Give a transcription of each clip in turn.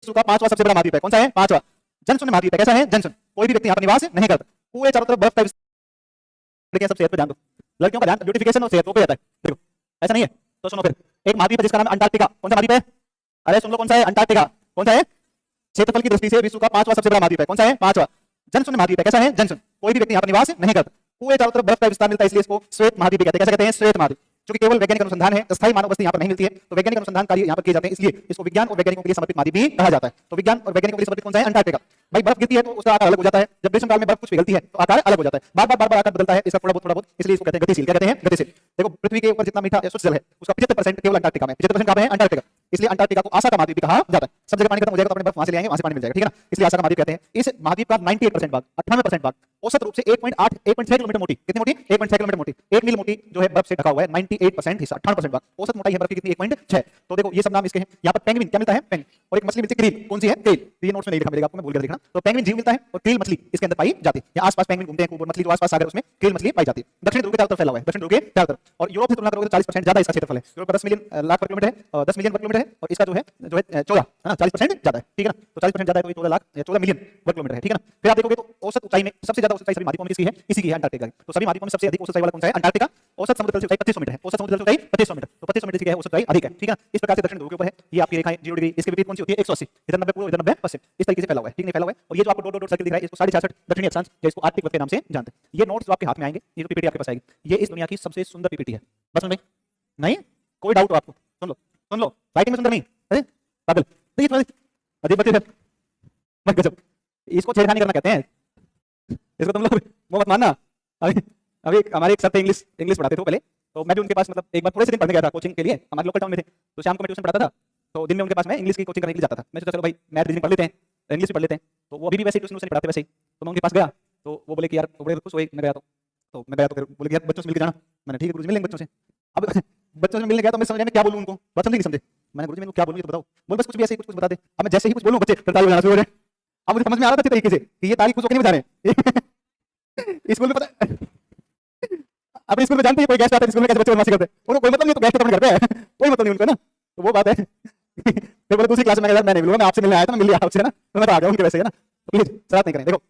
विश्व का 5वां सबसे बड़ा महाद्वीप है। कौन सा है? 5वां। जनशून्य महाद्वीप है। कैसा है? जनशून्य। कोई भी व्यक्ति यहाँ पर निवास नहीं करता। पूरे चारों तरफ बर्फ का लेकिन सब सेहत पे ध्यान दो। लड़कियों का ध्यान ब्यूटिफिकेशन और सेहत पे जाता है। देखो ऐसा नहीं है तो सुनो फिर। एक महाद्वीप है जिसका नाम है अंटार्कटिका। कौन सा महाद्वीप है? अरे सुन लो कौन सा है? अंटार्कटिका। कौन सा है? क्षेत्रफल की दृष्टि से विश्व का 5वां सबसे बड़ा महाद्वीप है। कौन सा है? 5वां। जनशून्य महाद्वीप है। कैसा है? जनशून्य। कोई भी व्यक्ति यहाँ पर निवास नहीं करता। पूरे चारों तरफ बर्फ का विस्तार मिलता है, इसलिए इसको श्वेत महाद्वीप कहते हैं। कैसे कहते हैं? श्वेत महाद्वीप। क्योंकि केवल वैज्ञानिक अनुसंधान है, अस्थायी मानव बस्ती यहाँ पर नहीं मिलती है, तो वैज्ञानिक अनुसंधान कार्य यहाँ पर किए जाते हैं, इसलिए इसको विज्ञान और वैज्ञानिकों के लिए समर्पित महाद्वीप भी कहा जाता है। तो विज्ञान और वैज्ञानिकों के लिए समर्पित कौन सा है? अंटार्कटिका। भाई बर्फ गिरती है तो उसका आकार अलग हो जाता है। जब ग्रीष्मकाल में बर्फ कुछ पिघलती है तो आकार अलग हो जाता है। बार बार आकार बदलता है, इसका थोड़ा बहुत, इसलिए इसको कहते हैं गतिशील। क्या कहते हैं? गतिशील। देखो पृथ्वी के ऊपर जितना मीठा शुद्ध जल है उसका 75% केवल अंटार्कटिका में। 75% कहाँ है? अंटार्कटिका। इसलिए अंटार्कटिका को आशा का महाद्वीप कहा जाता है। सब जगह पानी खत्म हो जाएगा तो अपने बर्फ वहां से ले आएंगे, वहां से पानी मिल जाएगा, ठीक है ना? इसलिए आशा का महाद्वीप कहते हैं। इस महाद्वीप का 98% भाग, 98% भाग औसत रूप से 1.6 किलोमीटर मोटी। कितनी मोटी? 1.6 किलोमीटर मोटी। 1 मील मोटी जो है बर्फ से ढका हुआ है। 98% हिस्सा, 98% भाग औसत मोटाई है बर्फ की कितनी? 1.6। तो देखो ये सब नाम इसके हैं। यहाँ पर पेंगुइन क्या मिलता है? पेंगुइन। और एक मछली मिलती है क्रील। कौन सी है? क्रील। ये नोट्स में नहीं लिखा मिलेगा आपको, मैं भूल गया देखना। तो पेंगुइन जीव मिलता है और क्रील मछली इसके अंदर पाई जाती है। यहाँ आसपास पेंगुइन घूमते हैं, ऊपर मछली जो आसपास सागर उसमें क्रील मछली पाई जाती है। दक्षिण ध्रुव के चारों तरफ फैला हुआ है, दक्षिण ध्रुव के चारों तरफ। और यूरोप से तुलना करोगे तो 40% ज्यादा इसका क्षेत्रफल है। यूरोप का 10 मिलियन लाख वर्ग किलोमीटर है और 10 मिलियन वर्ग किलोमीटर है, और इसका जो है 14 है ना, 40% ज्यादा है, ठीक है ना? तो 40% ज्यादा है तो ये 14 मिलियन वर्ग किलोमीटर है, ठीक है ना? फिर आप देखोगे तो औसत ऊंचाई में सबसे ज्यादा ऊंचाई सभी महाद्वीपों में किसकी है? इसी की है, अंटार्कटिका की। तो सभी महाद्वीपों में सबसे अधिक ऊंचाई वाला कौन सा है? अंटार्कटिका। औसत समुद्र तल से ऊंचाई 2500 मीटर है। औसत समुद्र तल से ऊंचाई 2500 मीटर। तो 2500 मीटर की क्या है? औसत ऊंचाई अधिक है, ठीक है ना? इस प्रकार से दक्षिण ध्रुव के ऊपर है ये आपकी रेखाएं 0 डिग्री, इसके विपरीत कौन सी होती है? 180। इधर 90 पूर्व, इधर 90 पश्चिम, इस तरीके से फैला हुआ है, ठीक है? फैला हुआ है। और ये जो आपको डॉट डॉट सर्कल दिख रहा है इसको 66.5 दक्षिणी अक्षांश या इसको आर्कटिक वृत्त के नाम से जानते हैं। ये नोट्स जो आपके हाथ में आएंगे, ये जो पीपीटी आपके पास आएगी, ये इस दुनिया की सबसे सुंदर पीपीटी है। बस भाई नहीं कोई डाउट हो आपको? सुन लो राइटिंग में सुंदर नहीं? अरे पागल ये थोड़ा अजीब बच्चे हैं, मत गजब। इसको छेड़खानी करना कहते हैं, इसको तुम लोग वो मत मानना। अभी हमारे एक सर थे, इंग्लिश पढ़ाते थे पहले, तो मैं भी उनके पास मतलब एक बार थोड़े से दिन पढ़ने गया था कोचिंग के लिए, हमारे लोकल टाउन में थे। तो शाम को मैं ट्यूशन पढ़ाता था, तो दिन में उनके पास मैं इंग्लिश की कोचिंग करने के लिए जाता था। मैं सोचा चलो भाई मैथ रीजनिंग पढ़ लेते हैं, इंग्लिश भी पढ़ लेते हैं। तो वो अभी भी वैसे ही ट्यूशन पढ़ाते वैसे ही। तो मैं उनके पास गया तो वो बोले कि यार बड़े खुश हुए। मैं गया तो मैं गया तो फिर बोले कि यार बच्चों से मिलकर जाना। मैंने ठीक है गुरुजी मिलेंगे बच्चों से। अब बच्चों से मिलने गया तो मैं समझ में क्या बोलूं उनको, बात समझे नहीं समझे? मैंने गुरुजी मैं क्या बोलूं ये तो बताओ। बोल बस कुछ भी ऐसे ही कुछ बता दे। अब मैं जैसे ही कुछ बोलूं बच्चे ताली बजाना शुरू हो जाए। अब मुझे समझ में आ रहा था अच्छे तरीके से कि ये ताली खुश होकर नहीं बजा रहे। स्कूल में पता अपने स्कूल में जानते हैं कोई गेस्ट आता है स्कूल में कैसे बच्चे बदमाशी करते हैं, उनको कोई मतलब नहीं, तो गेस्ट अपने घर पे है, कोई मतलब नहीं उनको ना। तो वो बात है। फिर बोले दूसरी क्लास में मैं नहीं मिलूंगा, मैं आपसे मिलने आया था, मैं मिल लिया आपसे ना, तो मैं तो आ गया उनके वैसे है ना। तो प्लीज शरारत नहीं करें। देखो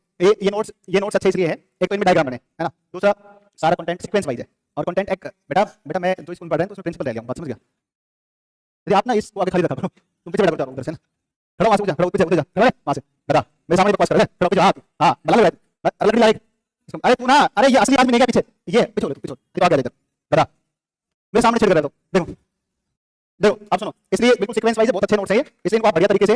ये नोट्स अच्छे इसलिए है, एक तो इनमें डायग्राम बने है ना, दूसरा सारा कंटेंट सीक्वेंस वाइज है, और कंटेंट एक बेटा मैं जो स्कूल पढ़ रहे हैं तो उसमें प्रिंसिपल रह गया, बात समझ गया? यदि आप ना इसको आगे खाली रखा करो, तुम पीछे बैठा करो उधर से ना, खड़ा वहां से जा, खड़ा पीछे जा, खड़ा वहां से बेटा मेरे सामने बकवास कर रहा है, खड़ा पीछे। हां बला लग रहा है, लकड़ी लाइक। अरे तू ना, अरे ये असली आदमी नहीं क्या पीछे, ये पीछे तो आ गया इधर बेटा, मेरे सामने छेड़ कर रहा है। तो देखो अब सुनो, इसलिए बिल्कुल सीक्वेंस वाइज बहुत अच्छे नोट्स है ये, इसलिए इनको आप बढ़िया तरीके से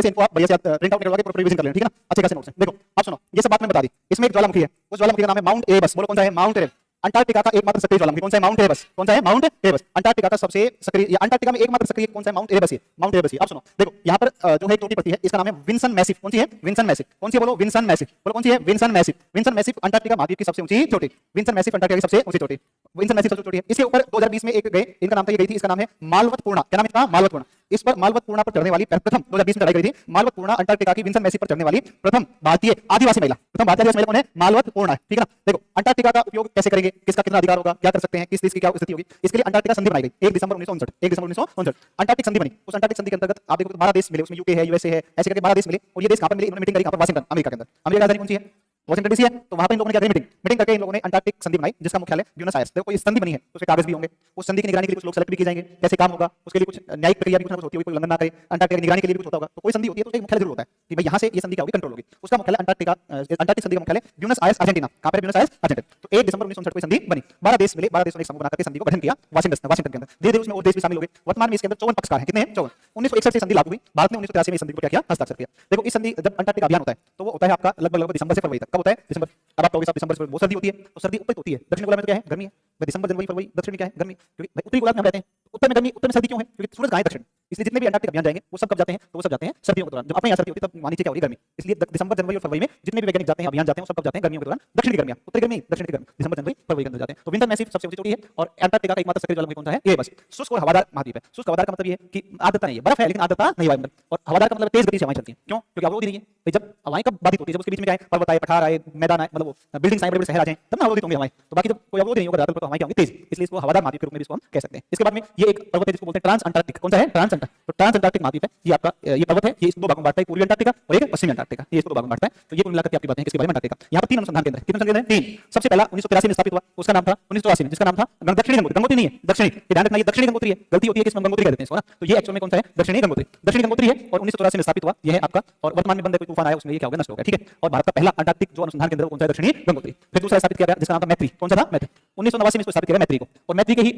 इनको आप बढ़िया से प्रिंट आउट करवा के प्रॉपर रिवीजन कर लेना, ठीक है ना? अच्छे खासे नोट्स हैं। देखो अब सुनो, ये सब बात मैंने बता दी। इसमें एक ज्वालामुखी है, उस ज्वालामुखी का नाम है माउंट एरेबस। बोलो कौन सा है? Mount Erebus. अंटार्कटिका का एकमात्र सक्रिय ज्वालामुखी कौन सा है? Mount Erebus. कौन सा है? Mount Erebus. अंटार्कटिका का सबसे सक्रिय या अंटार्कटिका में एकमात्र सक्रिय कौन सा है? माउंट एरेबस है, माउंट एरेबस है। अब सुनो देखो, यहाँ पर जो है एक चोटी पड़ती है, इसका नाम है विंसन मैसिव। कौन सी है? Vinson massif. कौन सी है? बोलो विंसन मैसिव। बोलो कौन सी है? Vinson massif. Vinson massif Antarctica महाद्वीप की सबसे ऊंची चोटी। विंसन मैसिव अंटार्कटिका की सबसे ऊंची चोटी, विंसन मैसिव सबसे चोटी है। इसके ऊपर 2020 में एक गए, इनका नाम था, ये गई थी, इसका नाम है मालवतपूर्णा। क्या नाम है इसका? मालवतपूर्णा। इस पर मालवतपूर्णा पर चढ़ने वाली प्रथम 2020 में चढ़ाई गई थी मालवतपूर्णा, अंटार्कटिका की विंसन मैसिव पर चढ़ने वाली प्रथम भारतीय आदिवासी महिला। प्रथम भारतीय आदिवासी महिला कौन है? मालवतपूर्णा है, ठीक है ना? देखो अंटार्कटिका का उपयोग कैसे करेंगे, किसका कितना अधिकार होगा, क्या कर सकते हैं, किस देश की क्या स्थिति होगी, इसके लिए अंटार्कटिका संधि बनाई गई 1 दिसंबर 1959। अंटार्कटिक संधि बनी। उस अंटार्कटिक संधि के अंतर्गत आप देखो 12 देश मिले, उसमें यूके है, यूएसए है, ऐसे करके 12 देश मिले। और ये देश कहां पर मिले? इन्होंने मीटिंग करी कहां पर? वाशिंगटन, अमेरिका के अंदर। अमेरिका की राजधानी कौन सी है? वाशिंगटन डीसी है। तो वहां पर इन लोगों ने क्या करी? मीटिंग करके इन लोगों ने अंटार्कटिक संधि बनाई, जिसका मुख्यालय ब्यूनस आयर्स। देखो कोई संधि बनी है तो उसके कागज भी होंगे, उस संधि की निगरानी के लिए कुछ लोग सेलेक्ट भी किए जाएंगे, कैसे काम होगा उसके लिए कुछ न्यायिक प्रक्रिया भी कुछ होती है, कोई उल्लंघन ना करे, अंटार्कटिका की निगरानी के लिए भी कुछ होता होगा। तो कोई संधि होती है तो उसका मुख्यालय जरूर होता है कि भाई यहां से ये संधि क्या होगी, कंट्रोल होगी। उसका मुख्यालय अंटार्कटिक संधि का मुख्यालय ब्यूनस आयर्स अर्जेंटीना। कहां पर? Buenos Aires Argentina. तो 1 दिसंबर 1959 को संधि बनी, 12 देश मिले, 12 देशों ने एक समूह बनाकर संधि को गठन किया वाशिंगटन के अंदर। धीरे-धीरे उसमें और देश भी शामिल हो गए। वर्तमान में इसके अंदर 54 पक्षकार हैं। कितने हैं? 54। 1961 से संधि लागू हुई, भारत ने 1983 में संधि को क्या किया? हस्ताक्षर किया। देखो इस संधि जब अंटार्कटिका अभियान होता है तो वो होता है आपका लगभग दिसंबर से फरवरी तक। कब होता है? दिसंबर। अब आप कहोगे दिसंबर से वो सर्दी होती है, तो सर्दी उत्तर होती है, दक्षिण गोला में तो क्या है? गर्मी है। दिसंबर जनवरी फरवरी, दक्षिण में क्या है? गर्मी। क्योंकि उत्तरी गोला में हम रहते हैं, उत्तर में गर्मी, उत्तर में सर्दी क्यों है? क्योंकि सूरज कहां है? दक्षिण। इसलिए जितने भी अंटार्कटिक अभियान जाएंगे वो सब कब जाते हैं? तो वो सब जाते हैं सर्दियों के दौरान। जब अपने यहाँ सर्दी होती है तब वहां नीचे क्या होगी? गर्मी। इसलिए दिसंबर जनवरी और फरवरी में जितने भी वैज्ञानिक जाते हैं, अभियान जाते हैं, वो सब कब जाते हैं? गर्मियों के दौरान। दक्षिण की गर्मियां, उत्तरी गर्मी, दक्षिण की गर्मी दिसंबर जनवरी फरवरी के अंदर जाते हैं। तो विंटर मैसिव सबसे ऊंची चोटी है और अंटार्कटिका का एकमात्र सक्रिय ज्वालामुखी कौन सा है? ये बस। शुष्क और हवादार महाद्वीप है। शुष्क हवादार का मतलब ये है कि आर्द्रता नहीं है, बर्फ है लेकिन आर्द्रता नहीं है अंदर। और हवादार का मतलब तेज गति से हवाएं चलती हैं। क्यों? क्योंकि अवरोध ही नहीं है। जब हवाएं कब बाधित होती है? जब उसके बीच में क्या है? पर्वत आए, पठार आए, मैदान आए, मतलब बिल्डिंग्स आए, बड़े-बड़े शहर आ जाएं, तब ना अवरोधित होंगी हवाएं। तो बाकी जब कोई अवरोध नहीं होगा धरातल पर तो हवाएं क्या होंगी? तेज। इसलिए इसको हवादार महाद्वीप के रूप में भी इसको हम कह सकते हैं। इसके बाद में ये एक पर्वत है जिसको बोलते हैं ट्रांस अंटार्कटिक। कौन सा है? ट्रांस ट्रांसएंटार्क्टिक। तो ट्रांसएंटार्क्टिक महाद्वीप है, ये आपका ये पर्वत है, ये इसको दो भागों में बांटता है, पूर्वी अंटार्कटिका और एक पश्चिमी अंटार्कटिका, ये इसको दो भागों में बांटता है। तो ये कुल मिलाकर के आपकी बातें हैं किसके बारे में, अंटार्कटिका। यहाँ पर तीन अनुसंधान केंद्र है, कितने अनुसंधान केंद्र हैं, तीन। सबसे पहला 1983 में स्थापित हुआ, उसका नाम था 1984 में, जिसका नाम था दक्षिणी गंगोत्री। गंगोत्री नहीं है, दक्षिणी, ये ध्यान रखना, ये दक्षिणी गंगोत्री है, गलती होती है कि इसमें गंगोत्री कह देते हैं इसको ना, तो ये एक्चुअल में कौन सा है, दक्षिणी गंगोत्री। दक्षिणी गंगोत्री है और 1984 में स्थापित हुआ, ये है आपका, और वर्तमान में बंद है, कोई तूफान आया उसमें ये क्या हो गया, नष्ट हो गया, ठीक है। और भारत का पहला अंटार्कटिक जो अनुसंधान केंद्र कौन सा है, दक्षिणी गंगोत्री। फिर दूसरा स्थापित किया गया जिसका नाम था मैत्री, कौन सा था, मैत्री। 1989 में इसको स्थापित किया मैत्री को, और मैत्री के ही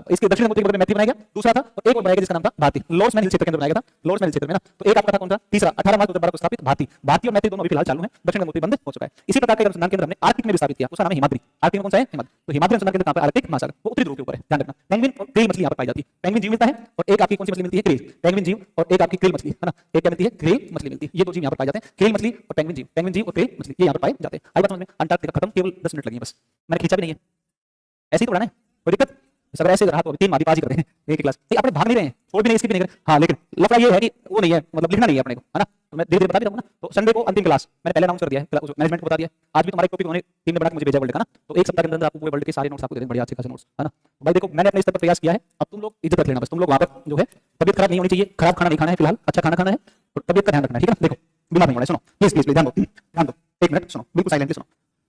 इसके दक्षिण गंगोत्री के बदले मैत्री बनाया गया। दूसरा था और एक और बनाया गया जिसका नाम था भारती, लॉर्ड्स हिल क्षेत्र के अंदर बनाया गया था, लॉर्ड्स हिल क्षेत्र में ना। तो एक आपका था कौन सा, तीसरा 18 मार्च 2012 को स्थापित भारती। भारती और मैत्री दोनों अभी फिलहाल चालू है, दक्षिण गंगोत्री बंद हो चुका है। इसी प्रकार का अनुसंधान केंद्र हमने आर्कटिक में भी स्थापित किया, उसका नाम है हिमाद्री। आर्कटिक में कौन सा है, हिमाद्री। तो हिमाद्री अनुसंधान केंद्र कहां पर, आर्कटिक महासागर, वो उत्तरी ध्रुव के ऊपर है, ध्यान रखना। पेंगुइन और क्रेल मछली यहां पर पाई जाती है, पेंगुइन जीव मिलता है और एक आपकी कौन सी मछली मिलती है, क्रेल। पेंगुइन जीव और एक आपकी क्रेल मछली है ना, एक क्या मिलती है, क्रेल मछली मिलती है। ये दो जीव यहां पर पाए जाते हैं, क्रेल मछली और पेंगुइन जीव, पेंगुइन जीव और क्रेल मछली ये यहां पर पाए जाते हैं। आई बात समझ में, अंटार्कटिका खत्म, केवल 10 मिनट लगे बस, मैंने खींचा भी नहीं है, ऐसे ही तो पढ़ाना है, कोई दिक्कत। सब ऐसे रहा तो तीन महाद्वीप आज ही करते हैं एक क्लास, नहीं अपने भाग नहीं रहे हैं, छोड़ भी नहीं, इसकी भी नहीं कर। हाँ लेकिन लफड़ा ये है कि वो नहीं है, मतलब लिखना नहीं है अपने को, है ना। तो मैं धीरे धीरे बता भी दूंगा ना। तो संडे को अंतिम क्लास मैंने पहले अनाउंस कर दिया है, मैनेजमेंट को बता दिया। आज भी तुम्हारा टॉपिक उन्होंने टीम में बना के मुझे भेजा वर्ल्ड का ना, तो एक सप्ताह के अंदर आपको पूरे वर्ल्ड के सारे नोट्स आपको दे देंगे, बढ़िया अच्छे खासे नोट्स, है ना। भाई देखो मैंने अपने स्तर पर प्रयास किया है, अब तुम लोग इज्जत रख लेना बस। तुम लोग वहां पर जो है तबियत खराब नहीं होनी चाहिए, खराब खाना नहीं खाना है फिलहाल, अच्छा खाना खाना है और तबियत का ध्यान रखना है, ठीक है। देखो बीमार नहीं होना है, सुनो प्लीज प्लीज ध्यान दो, ध्यान दो, एक मिनट सुनो, बिल्कुल साइलेंटली सुनो।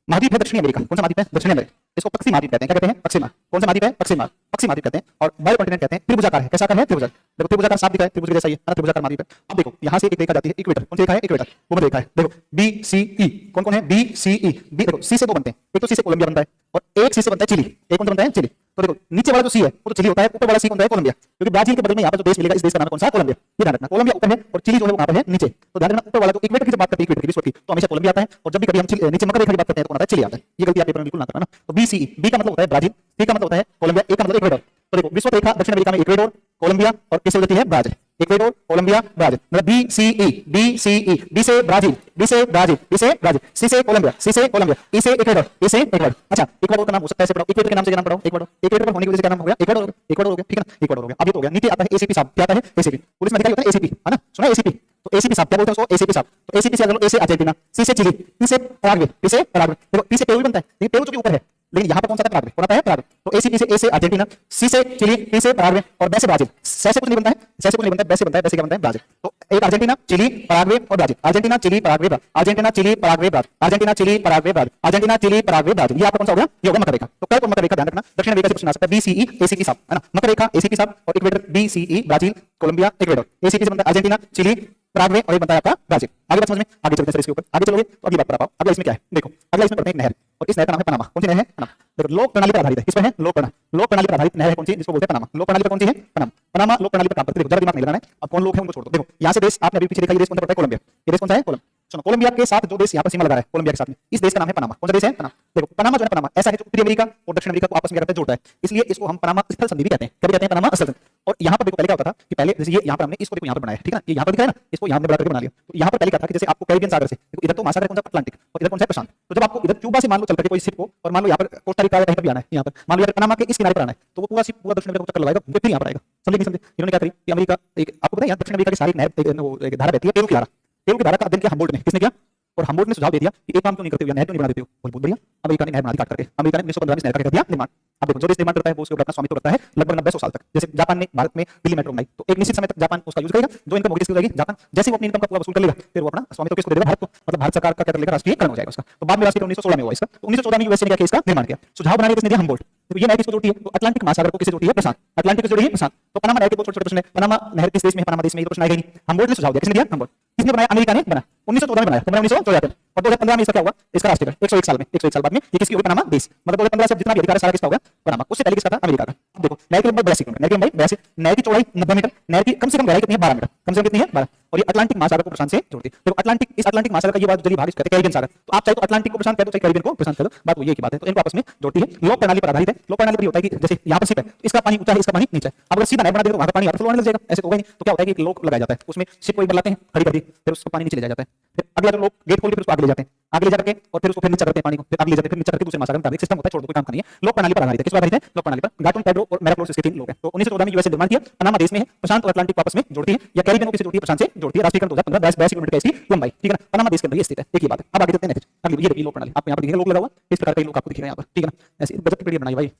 महाद्वीप है दक्षिणी अमेरिका, कौन सा महाद्वीप है, दक्षिणी अमेरिका। इसको पक्षी महाद्वीप कहते हैं, क्या कहते हैं, पक्षी महाद्वीप। कौन सा महाद्वीप है, पक्षी महाद्वीप, पक्षी महाद्वीप कहते हैं। और बायो कॉन्टिनेंट कहते हैं, त्रिभुजाकार है, कैसा आकार है, त्रिभुज। देखो त्रिभुजाकार साफ दिखा है, त्रिभुज जैसा ही है, त्रिभुजाकार महाद्वीप है। अब देखो यहाँ से एक रेखा जाती है, इक्वेटर, कौन सी रेखा है, इक्वेटर, वो रेखा है। देखो बी सी ई, कौन कौन है, बी सी ई। बी देखो सी से दो बनते हैं, एक तो सी से कोलंबिया बनता है और एक सी से बनता है चिली। एक कौन सा बनता है, चिली। तो देखो नीचे वाला जो सी है वो तो चिली होता है, ऊपर वाला सी कौन सा है, कोलंबिया। क्योंकि ब्राजील के बगल में यहाँ पर जो देश मिलेगा, इस देश का नाम कौन सा है, कोलंबिया। ये ध्यान रखना, कोलंबिया ऊपर है और चिली जो है वो कहाँ पर है, नीचे। तो ध्यान रखना ऊपर वाला जो इक्वेटर की जब बात करते हैं, इक्वेटर की विश्व की, तो हमेशा कोलंबिया आता है, और जब भी कभी हम नीचे मकर रेखा की बात करते हैं तो कौन आता है, चिली आता है। ये गलती आप पेपर में बिल्कुल ना करना ना। तो बी सी ई, बी का मतलब होता है ब्राजील, सी का मतलब होता है कोलंबिया, ए का मतलब इक्वेडोर। तो देखो विश्व रेखा दक्षिण अमेरिका में इक्वेडोर, कोलंबिया और किससे होती है, ब्राजील। इक्वेडोर, कोलंबिया, ब्राजील, मतलब बी सी ई, बी सी ई। बी से ब्राजील, बी से ब्राजील, बी से ब्राजील, सी से कोलंबिया, सी से कोलंबिया, ई से इक्वेडोर, ई से इक्वेडोर। अच्छा इक्वेडोर का नाम हो सकता है ऐसे पढ़ो, इक्वेडोर के नाम से नाम पढ़ो, इक्वेडोर। इक्वेडोर पर होने की वजह से क्या नाम हो गया, इक्वेडोर, इक्वेडोर हो गया, ठीक है ना, इक्वेडोर हो गया। अब ये तो हो गया, नीचे आता है एसीपी साहब, क्या आता है, एसीपी। पुलिस में अधिकारी होता है एसीपी, है ना, सुना है एसीपी। तो एसीपी साहब क्या बोलते हैं उसको, एसीपी साहब। तो एसीपी से अगर लो, ए से अर्जेंटीना, सी से चिली, पी से पराग्वे, पी से पराग्वे। देखो पी से पेरू बनता है, लेकिन पेरू चूंकि ऊपर है, लेकिन यहाँ पर कौन सा पराग्वे, कौन आता है, पराग्वे। तो एसीपी से, ए से अर्जेंटीना, सी से चिली, पी से पराग्वे और बे से ब्राजील। से कुछ नहीं बनता है, से कुछ नहीं बनता है, बे से बनता है, बे से क्या बनता है, ब्राजील। तो एक अर्जेंटीना, चिली, पराग्वे और Brazil, Argentina, Chile, Paraguay, Argentina, Chile, Paraguay, Brazil, Argentina, Chile, Paraguay, Brazil, Argentina, Chile, Paraguay, Brazil. ये आपका कौन सा हो गया, ये हो गया मकर रेखा। तो कल को मकर रेखा ध्यान रखना, दक्षिण अमेरिका से क्वेश्चन आ सकता है, बी सी ई, एसीपी साहब, है ना, मकर रेखा, एसीपी साहब और इक्वेटर, बी सी ई, ब्राजील, कोलंबिया, इक्वेडोर। एसीपी से बनता है अर्जेंटीना, चिली, पराग्वे और एक बनता है आपका ब्राजील। आगे बात समझ में, आगे चलते हैं सर इसके ऊपर, आगे चलोगे तो अगली बात पर आओ। अगला इसमें क्या है, देखो अगला इसमें पढ़ते हैं एक नहर, और इस नहर का नाम है पनामा। कौन सी नहर है, पनामा। देखो लोक प्रणाली पर आधारित है, इसमें है लोक प्रणाली पर आधारित नहर है, कौन सी, जिसको बोलते हैं पनामा। लोक प्रणाली पर कौन सी है, पनामा। पनामा लोक प्रणाली पर काम करती है। देखो जरा दिमाग नहीं लगाना है, अब कौन लोग हैं उनको छोड़ दो। देखो यहाँ से देश आपने अभी पीछे देखा, ये देश कौन सा पड़ता है, कोलंबिया। ये देश कौन सा है, कोलंबिया। सुनो कोलंबिया के साथ जो देश यहाँ पर सीमा लगा रहा है, कोलंबिया के साथ में, इस देश का नाम है पनामा। कौन सा देश है, पनामा। देखो पनामा जो है, पनामा ऐसा है जो उत्तरी अमेरिका और दक्षिण अमेरिका को आपस में क्या करता है, जोड़ता है, इसलिए इसको हम पनामा स्थल संधि भी कहते हैं। कभी कहते हैं पनामा स्थल संधि। और यहाँ पर देखो पहले क्या होता था कि पहले जैसे ये यहाँ पर हमने इसको देखो यहाँ पर बनाया, ठीक है ना, ये यहाँ पर दिखा है ना, इसको यहाँ पर बड़ा करके बना लिया। तो यहाँ पर पहले क्या था कि जैसे आपको कैरिबियन सागर से, इधर तो महासागर कौन सा, अटलांटिक, और इधर कौन सा प्रशांत। तो जब आपको इधर क्यूबा से मान लो चल करके कोई शिप को, और मान लो यहाँ पर कोस्टा रिका कहीं पर भी आना है, यहाँ पर मान लो यहाँ पनामा के इस किनारे पर आना है, तो वो पूरा शिप पूरा दक्षिण अमेरिका को चक्कर लगाएगा, फिर यहाँ पर आएगा। समझे नहीं समझे, इन्होंने क्या करी कि अमेरिका एक आपको पता है यहाँ दक्षिण अमेरिका की सारी नहर एक धारा बहती है, पेरू की धारा। पेरू की धारा का अध्ययन किया हम्बोल्ट ने, किसने किया, और हम्बोल्ट ने सुझाव दे दिया कि एक काम क्यों नहीं करते हो, नहर क्यों नहीं बना देते हो। बहुत बढ़िया, अमेरिका ने नहर बना दी काट करके। अमेरिका ने 1915 में नहर का कर दिया निर्माण। अब देखो जो देश निर्माण करता है वो उसके ऊपर अपना स्वामित्व रखता है लगभग 90-100 साल तक। जैसे जापान ने भारत में दिल्ली मेट्रो बनाई, तो एक निश्चित समय तक जापान उसका यूज करेगा, जो इनकम होगी किसकी हो जाएगी, जापान। जैसे वो अपनी इनकम का पूरा वसूल कर लेगा, फिर वो अपना स्वामित्व किसको दे देगा, भारत को, मतलब भारत सरकार का क्या कर लेगा, राष्ट्रीयकरण हो जाएगा उसका। तो बाद में राष्ट्रीय 1916 में हुआ इसका। तो 1914 में यूएसए ने क्या किया, इसका निर्माण किया। सुझाव बनाने किसने दिया, हम्बोल्ट। तो ये नहर किसको जोड़ती है, तो अटलांटिक महासागर को किससे जोड़ती है, प्रशांत। अटलांटिक को जोड़ती है प्रशांत। तो पनामा नहर के दो छोटे-छोटे प्रश्न है, पनामा नहर किस देश में है, पनामा देश में, ये प्रश्न आएगा ही नहीं। हम्बोल्ट ने सुझाव दिया, किसने दिया, हम्बोल्ट। किसने बनाया, अमेरिका ने बना, 1914 में बनाया, तो 1914 में। और 2015 में इसका क्या हुआ, इसका राष्ट्रीयकरण 101 साल में, 101 साल बाद में ये किसकी होगी, पनामा देश। मतलब 2015 से जितना भी अधिकार है सारा किसका होगा, पनामा। उससे पहले किसका था, अमेरिका का। अब देखो नहर की लंबाई 82 किलोमीटर, नहर की लंबाई 82, नहर की चौड़ाई 90 मीटर, नहर की कम से कम गहराई कितनी है, 12 मीटर, कम से कम कितनी है, 12। और ये अटलांटिक महासागर को प्रशांत से जोड़ती है। देखो अटलांटिक, इस अटलांटिक महासागर का ये बात जली भाग कहते हैं कैरिबियन सागर। तो आप चाहे तो अटलांटिक को प्रशांत कह दो, चाहे कैरिबियन को प्रशांत कह दो, बात वो ये की बात है। तो इनको आपस में जोड़ती है, लोक प्रणाली पर आधारित है। लोक प्रणाली पर होता है कि जैसे यहाँ पर शिप है, इसका पानी ऊंचा है, इसका पानी नीचा है। अब अगर सीधा नहर बना दे तो वहां का पानी यहाँ पर फ्लो होने लग जाएगा, ऐसे तो होगा नहीं। तो क्या होता है कि एक लोक लगाया जाता है, उसमें शिप को एक बनाते हैं, खड़ी कर दी, फिर उसको पानी नीचे ले जाया जाता है, फिर अगला जो लोग गेट खोल के फिर उसको आगे ले जाते हैं, आगे ले जाकर और फिर उसको फिर नीचे करते हैं पानी को, फिर आगे ले जाते हैं, फिर नीचे करके दूसरे महासागर में। सिस्टम होता है, छोड़ दो, कोई काम का नहीं है। लोक प्रणाली पर आधारित है, किस पर आधारित है, लोक प्रणाली पर। गार्टन, पेड्रो और मेराक्लोस इसके 3 लोग हैं। तो 1914 में यूएसए निर्माण किया, पनामा देश में है, प्रशांत और अटलांटिक आपस में जोड़ती है, या कैरिबियन को किससे जोड़ती है, प्रशांत से जोड़ती है। राष्ट्रीयकरण 2015, 82 किलोमीटर की इसकी लंबाई, ठीक है ना, पनामा देश के अंदर ये स्थित है। एक ही बात है। अब आगे चलते हैं नेक्स्ट, अगली ये लोक प्रणाली, आप यहाँ पर देखिए लोक लगा हुआ, इस प्रकार का लोक आपको दिखेगा यहाँ पर, ठीक है ना, ऐसे गजब की पीडीएफ बनाई भाई।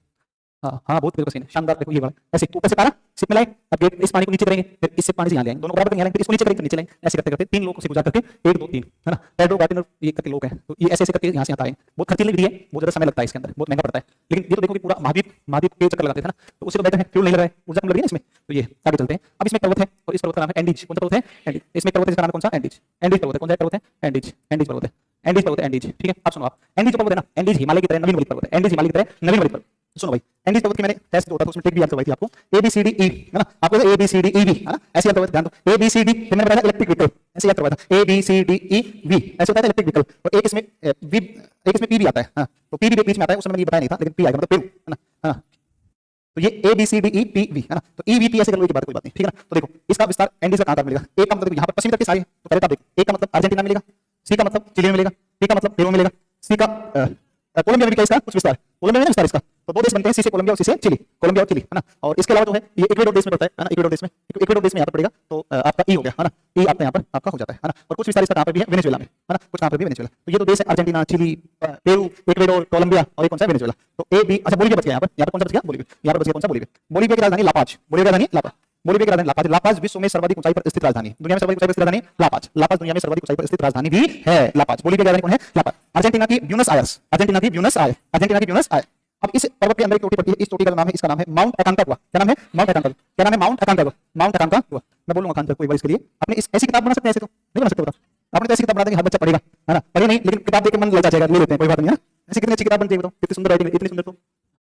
हाँ हाँ बहुत बिल्कुल सही है, शानदार। देखो ये वाला ऐसे ऊपर से पारा सिप में लाए, अब गेट इस पानी को नीचे करेंगे, फिर इससे पानी से यहाँ ले आएंगे, दोनों बराबर यहाँ लाएंगे, फिर इसको नीचे करेंगे, फिर नीचे लाएंगे, ऐसे करते करते 3 लोगों को से गुजार करके 1 2 3 है ना, पेड्रो गार्टिनर ये करके लोग हैं, तो ये ऐसे ऐसे करके यहाँ से आता है। बहुत खर्चीली विधि है, बहुत ज्यादा समय लगता है इसके अंदर, बहुत महंगा पड़ता है, लेकिन ये तो देखो कि पूरा महाद्वीप महाद्वीप के चक्कर लगाते थे ना, तो उससे तो बेहतर है, फ्यूल नहीं लग रहा है, ऊर्जा कम लग रही है ना इसमें। तो ये आगे चलते हैं। अब इसमें पर्वत है और इस पर्वत का नाम है एंडीज। कौन सा पर्वत है? एंडीज। इसमें पर्वत है जिसका नाम है कौन सा? एंडीज। एंडीज पर्वत है। कौन सा पर्वत है? एंडीज। एंडीज पर्वत है। एंडीज पर्वत है। एंडीज, ठीक है। आप सुनो, आप एंडीज पर्वत है ना, एंडीज हिमालय की तरह नवीन वलित पर्वत है, एंडीज हिमालय की तरह नवीन वलित पर्वत। सुनो भाई, एंडीज पर्वत की मैंने टेस्ट जो होता था उसमें टिक भी याद करवाई थी आपको, ए बी सी डी ई, है ना, आपको A B C D E V, है ना, ऐसे याद करवाया, ध्यान दो। ए बी सी डी फिर मैंने बताया इलेक्ट्रिक व्हीकल, ऐसे याद करवाया था, A B C D E V ऐसे होता है इलेक्ट्रिक व्हीकल, और एक इसमें वी, एक इसमें पी भी आता है, हां, तो पी भी बीच में आता है, उसमें मैंने ये बताया नहीं था, लेकिन पी आएगा मतलब पेरू, है ना, हां। तो ये A B C D E P V, है ना, तो ई वी पी ऐसे कर लो, की बात कोई बात नहीं, ठीक है ना। तो देखो इसका विस्तार एंडीज का कहां मिलेगा। ए का मतलब यहां पर पश्चिम तक के सारे, तो पहले आप देखो, ए का मतलब अर्जेंटीना मिलेगा, सी का मतलब चिली में मिलेगा, डी का मतलब पेरू में मिलेगा, सी का कोलंबिया में भी इसका कुछ विस्तार, कोलंबिया में विस्तार इसका, तो 2 देश बनते हैं, सी से कोलंबिया और सी से चिली, कोलंबिया और चिली, है ना। और इसके अलावा जो है ये इक्वेडोर देश में पड़ता है ना, इक्वेडोर देश में, इक्वेडोर देश में यहाँ पर पड़ेगा, तो आपका ई हो गया, है ना, ई आपका यहाँ पर आपका हो जाता है ना। और कुछ विस्तार इसका कहां पर भी है, वेनेजुएला में, है ना, कुछ कहां पर भी वेनेजुएला। तो ये तो देश है Argentina, Chile, Peru, Ecuador, Colombia और ये कौन सा है? वेनेजुएला। तो ए बी, अच्छा बोलीविया बच गया यहाँ पर कौन सा बच गया? बोलीविया। यहाँ पर बच गया कौन सा? बोलीविया। बोलीविया की राजधानी लापाज, बोलीविया की राजधानी लापाज, बोलीविया की राजधानी लापाज। लापाज विश्व में सर्वाधिक ऊंचाई पर स्थित राजधानी, दुनिया में सर्वाधिक ऊंचाई पर स्थित राजधानी लापाज। लापाज दुनिया में सर्वाधिक ऊंचाई पर स्थित राजधानी भी है, लापाज। बोलीविया की राजधानी कौन है? लापाज। अर्जेंटीना की ब्यूनस आयर्स, अर्जेंटीना की ब्यूनस आयर्स, अर्जेंटीना की ब्यूनस आयर्स। अब इस पर्वत के अंदर एक चोटी पड़ती है, इस चोटी का नाम है, इसका नाम है माउंट अकांकागुआ। क्या नाम है? माउंट अकांकागुआ। क्या नाम है? Mount अकांकागुआ, mount अकांकागुआ। मैं बोलूंगा खान सर को एक बार इसके लिए, अपने इस ऐसी किताब बना सकते हैं, ऐसे तो नहीं बना सकते, बताओ आपने तो ऐसी किताब बना देंगे हर बच्चा पढ़ेगा, है ना, पढ़े नहीं लेकिन किताब देख के मन ललचा जाएगा, ले लेते हैं, कोई बात नहीं, है ना। ऐसी कितनी अच्छी किताब बनती है, बताओ कितनी सुंदर राइटिंग, इतनी सुंदर, तो